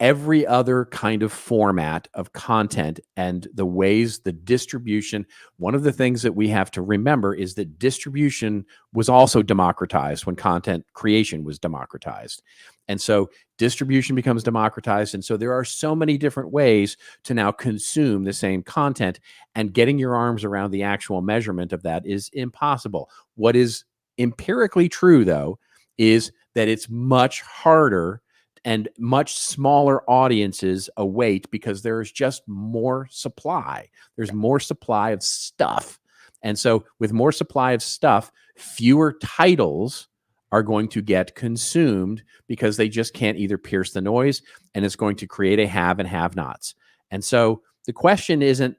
every other kind of format of content and the ways the distribution. One of the things that we have to remember is that distribution was also democratized when content creation was democratized. And so distribution becomes democratized. And so there are so many different ways to now consume the same content, and getting your arms around the actual measurement of that is impossible. What is empirically true, though, is that it's much harder and much smaller audiences await because there is just more supply. There's more supply of stuff. And so with more supply of stuff, fewer titles are going to get consumed because they just can't either pierce the noise, and it's going to create a have and have-nots. And so the question isn't,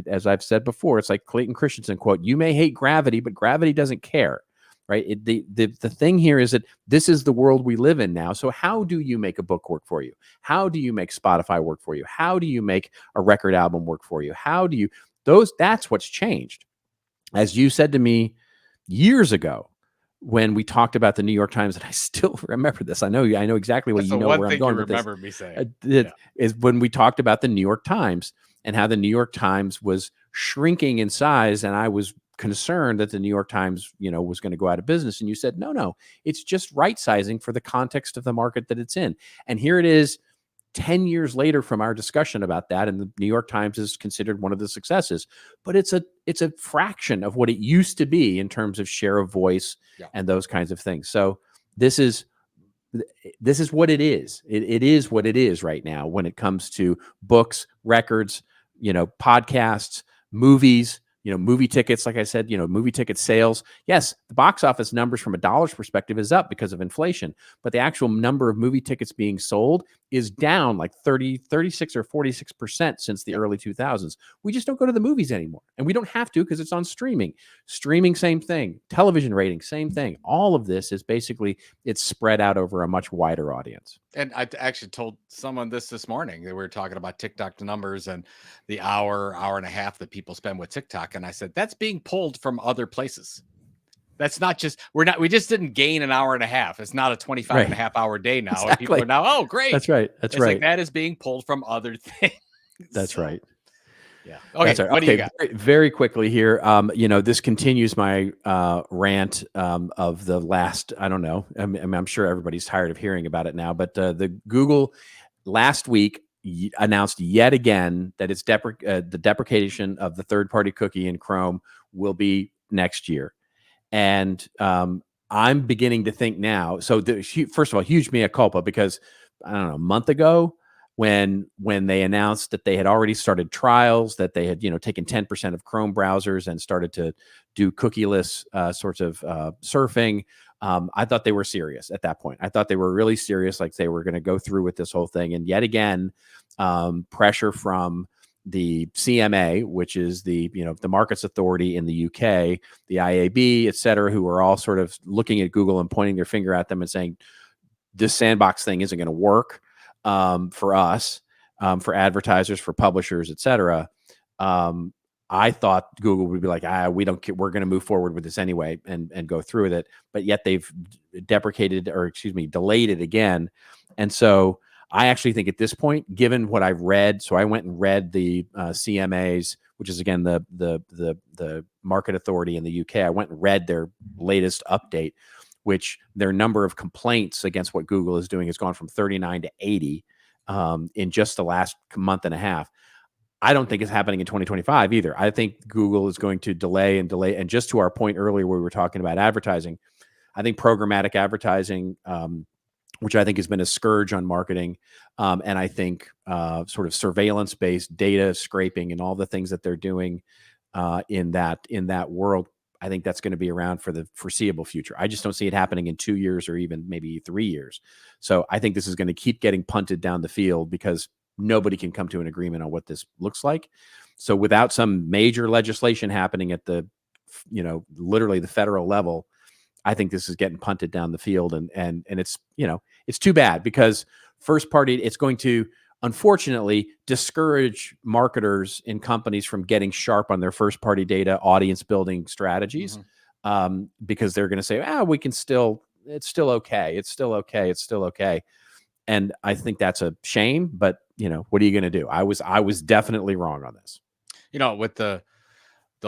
as I've said before, it's like Clayton Christensen quote, "You may hate gravity, but gravity doesn't care." Right. The thing here is that this is the world we live in now. So how do you make a book work for you? How do you make Spotify work for you? How do you make a record album work for you? How do you that's what's changed. As you said to me years ago, when we talked about the New York Times, and I still remember this. I know exactly what That's you the know one where I'm thing you going with this. remember me saying. Is when we talked about the New York Times and how the New York Times was shrinking in size, and I was concerned that the New York Times, was going to go out of business. And you said, no, it's just right sizing for the context of the market that it's in. And here it is, 10 years later from our discussion about that, and the New York Times is considered one of the successes, but it's a fraction of what it used to be in terms of share of voice and those kinds of things. So this is what it is. It is what it is right now when it comes to books, records, podcasts, movies, movie tickets. Like I said, movie ticket sales. Yes, the box office numbers from a dollar's perspective is up because of inflation, but the actual number of movie tickets being sold is down like 36 or 46% since the early 2000s. We just don't go to the movies anymore, and we don't have to because it's on streaming. Streaming, same thing. Television ratings, same thing. All of this is basically, it's spread out over a much wider audience. And I actually told someone this morning that we were talking about TikTok numbers and the hour and a half that people spend with TikTok. And I said, that's being pulled from other places. That's not just, we just didn't gain an hour and a half. It's not a 25 and a half hour day now. Exactly. And people are now, oh, great. That's right. That's right. Like that is being pulled from other things. That's right. Yeah. Okay. That's right. What do you got? Very quickly here. This continues my rant of the last, I don't know. I'm sure everybody's tired of hearing about it now, but the Google last week announced yet again that it's the deprecation of the third-party cookie in Chrome will be next year. And I'm beginning to think now. So first of all, huge mea culpa, because I don't know, a month ago, when they announced that they had already started trials, that they had taken 10% of Chrome browsers and started to do cookieless sorts of surfing, I thought they were serious at that point. I thought they were really serious, like they were going to go through with this whole thing. And yet again, pressure from the CMA, which is the markets authority in the UK, the IAB, et cetera, who are all sort of looking at Google and pointing their finger at them and saying, this sandbox thing isn't going to work for us, for advertisers, for publishers, et cetera. I thought Google would be like, we're going to move forward with this anyway and go through with it. But yet they've delayed it again. And so I actually think at this point, given what I've read, so I went and read the CMAs, which is again the market authority in the UK. I went and read their latest update, which their number of complaints against what Google is doing has gone from 39 to 80 in just the last month and a half. I don't think it's happening in 2025 either. I think Google is going to delay. And just to our point earlier where we were talking about advertising, I think programmatic advertising, which I think has been a scourge on marketing, and I think sort of surveillance-based data scraping and all the things that they're doing in that world, I think that's going to be around for the foreseeable future. I just don't see it happening in 2 years or even maybe 3 years. So I think this is going to keep getting punted down the field because nobody can come to an agreement on what this looks like. So without some major legislation happening at the, literally the federal level, I think this is getting punted down the field. And it's, it's too bad because first party, it's going to, unfortunately, discourage marketers in companies from getting sharp on their first party data audience building strategies, because they're going to say, we can still, it's still okay. It's still okay. It's still okay. And I think that's a shame, but what are you going to do? I was definitely wrong on this. With the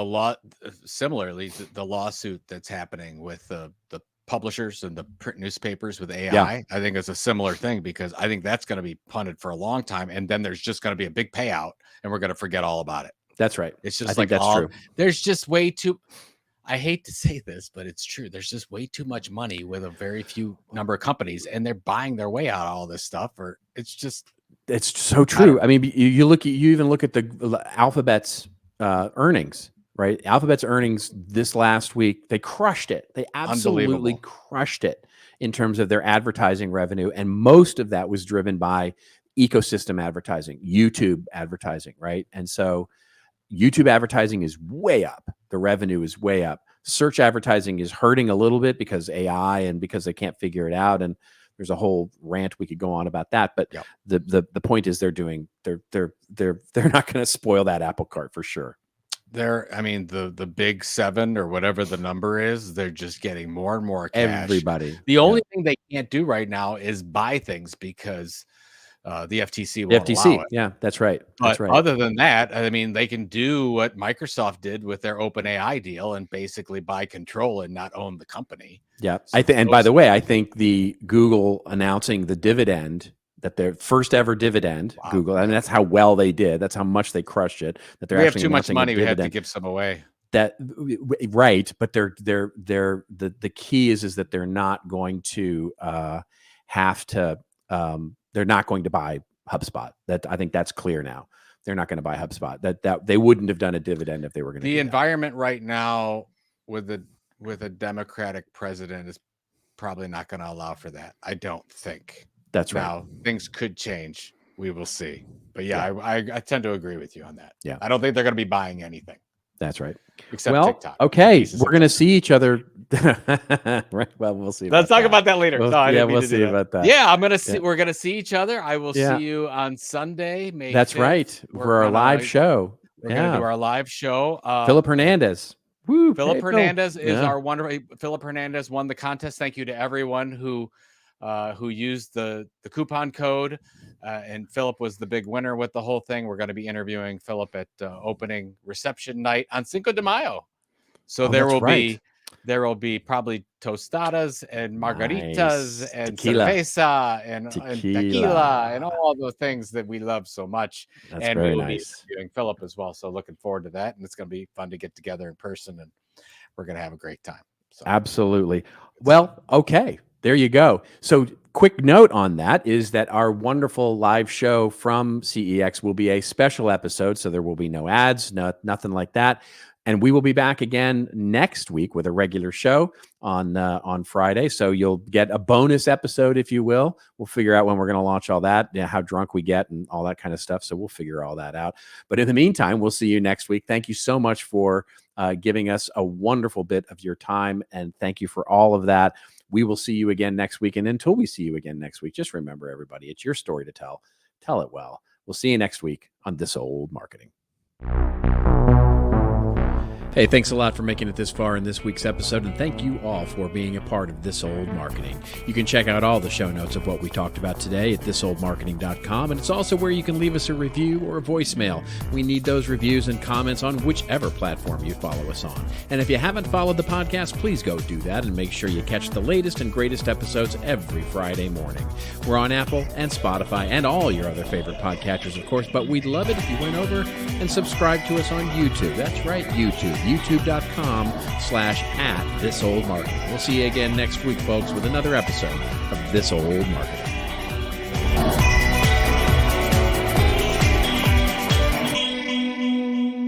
law, similarly, the lawsuit that's happening with the publishers and the print newspapers with AI, I think it's a similar thing because I think that's going to be punted for a long time. And then there's just going to be a big payout and we're going to forget all about it. That's right. It's just I think that's true. There's just way too, I hate to say this, but it's true. There's just way too much money with a very few number of companies and they're buying their way out of all this stuff, or it's so true. I mean, you even look at the Alphabet's earnings, right? Alphabet's earnings this last week, they crushed it. They absolutely crushed it in terms of their advertising revenue. And most of that was driven by ecosystem advertising, YouTube advertising, right? And so YouTube advertising is way up. The revenue is way up. Search advertising is hurting a little bit because AI and because they can't figure it out. And there's a whole rant we could go on about that. But the point is they're not going to spoil that apple cart for sure. I mean, the big 7 or whatever the number is, they're just getting more and more cash. Everybody. The only thing they can't do right now is buy things because the FTC won't allow it. Yeah, that's right. But other than that, I mean, they can do what Microsoft did with their OpenAI deal and basically buy control and not own the company. Yeah, So I think. And by the way, I think the Google announcing the dividend, that their first ever dividend, Wow. Google, and that's how well they did. That's how much they crushed it. That they're We have actually too much announcing a money. We have to dividend. give some away. That right, but the key is that they're not going to have to. They're not going to buy HubSpot. That I think that's clear now. They're not going to buy HubSpot. That they wouldn't have done a dividend if they were going to. The environment right now with a Democratic president is probably not going to allow for that. I don't think. That's right. Now things could change. We will see. But yeah. I tend to agree with you on that. Yeah. I don't think they're going to be buying anything. That's right. Except TikTok. Okay, we're going to see each other. Right. Well, we'll see. Let's talk about that later. We'll see about that. Yeah, I'm going to see. We're going to see each other. I will Yeah. see you on Sunday, May 5th. That's right. For our live show. We're going to do our live show. Philip Hernandez. Woo, Philip Hernandez is Yeah. our wonderful. Philip Hernandez won the contest. Thank you to everyone who used the coupon code. And Philip was the big winner with the whole thing. We're going to be interviewing Philip at opening reception night on Cinco de Mayo. So there will be probably tostadas and margaritas and cerveza and tequila and all the things that we love so much. That's and very we will nice. be interviewing Philip as well. So looking forward to that. And it's going to be fun to get together in person, and we're going to have a great time. So. Absolutely. Well, okay. There you go. So quick note on that is that our wonderful live show from CEX will be a special episode. So there will be no ads, nothing like that. And we will be back again next week with a regular show on Friday. So you'll get a bonus episode, if you will. We'll figure out when we're going to launch all that, how drunk we get and all that kind of stuff. So we'll figure all that out. But in the meantime, we'll see you next week. Thank you so much for giving us a wonderful bit of your time. And thank you for all of that. We will see you again next week. And until we see you again next week, just remember, everybody, it's your story to tell. Tell it well. We'll see you next week on This Old Marketing. Hey, thanks a lot for making it this far in this week's episode, and thank you all for being a part of This Old Marketing. You can check out all the show notes of what we talked about today at thisoldmarketing.com, and it's also where you can leave us a review or a voicemail. We need those reviews and comments on whichever platform you follow us on. And if you haven't followed the podcast, please go do that and make sure you catch the latest and greatest episodes every Friday morning. We're on Apple and Spotify and all your other favorite podcatchers, of course, but we'd love it if you went over and subscribed to us on YouTube. That's right, YouTube. youtube.com/@thisoldmarketing. We'll see you again next week, folks, with another episode of This Old Marketing.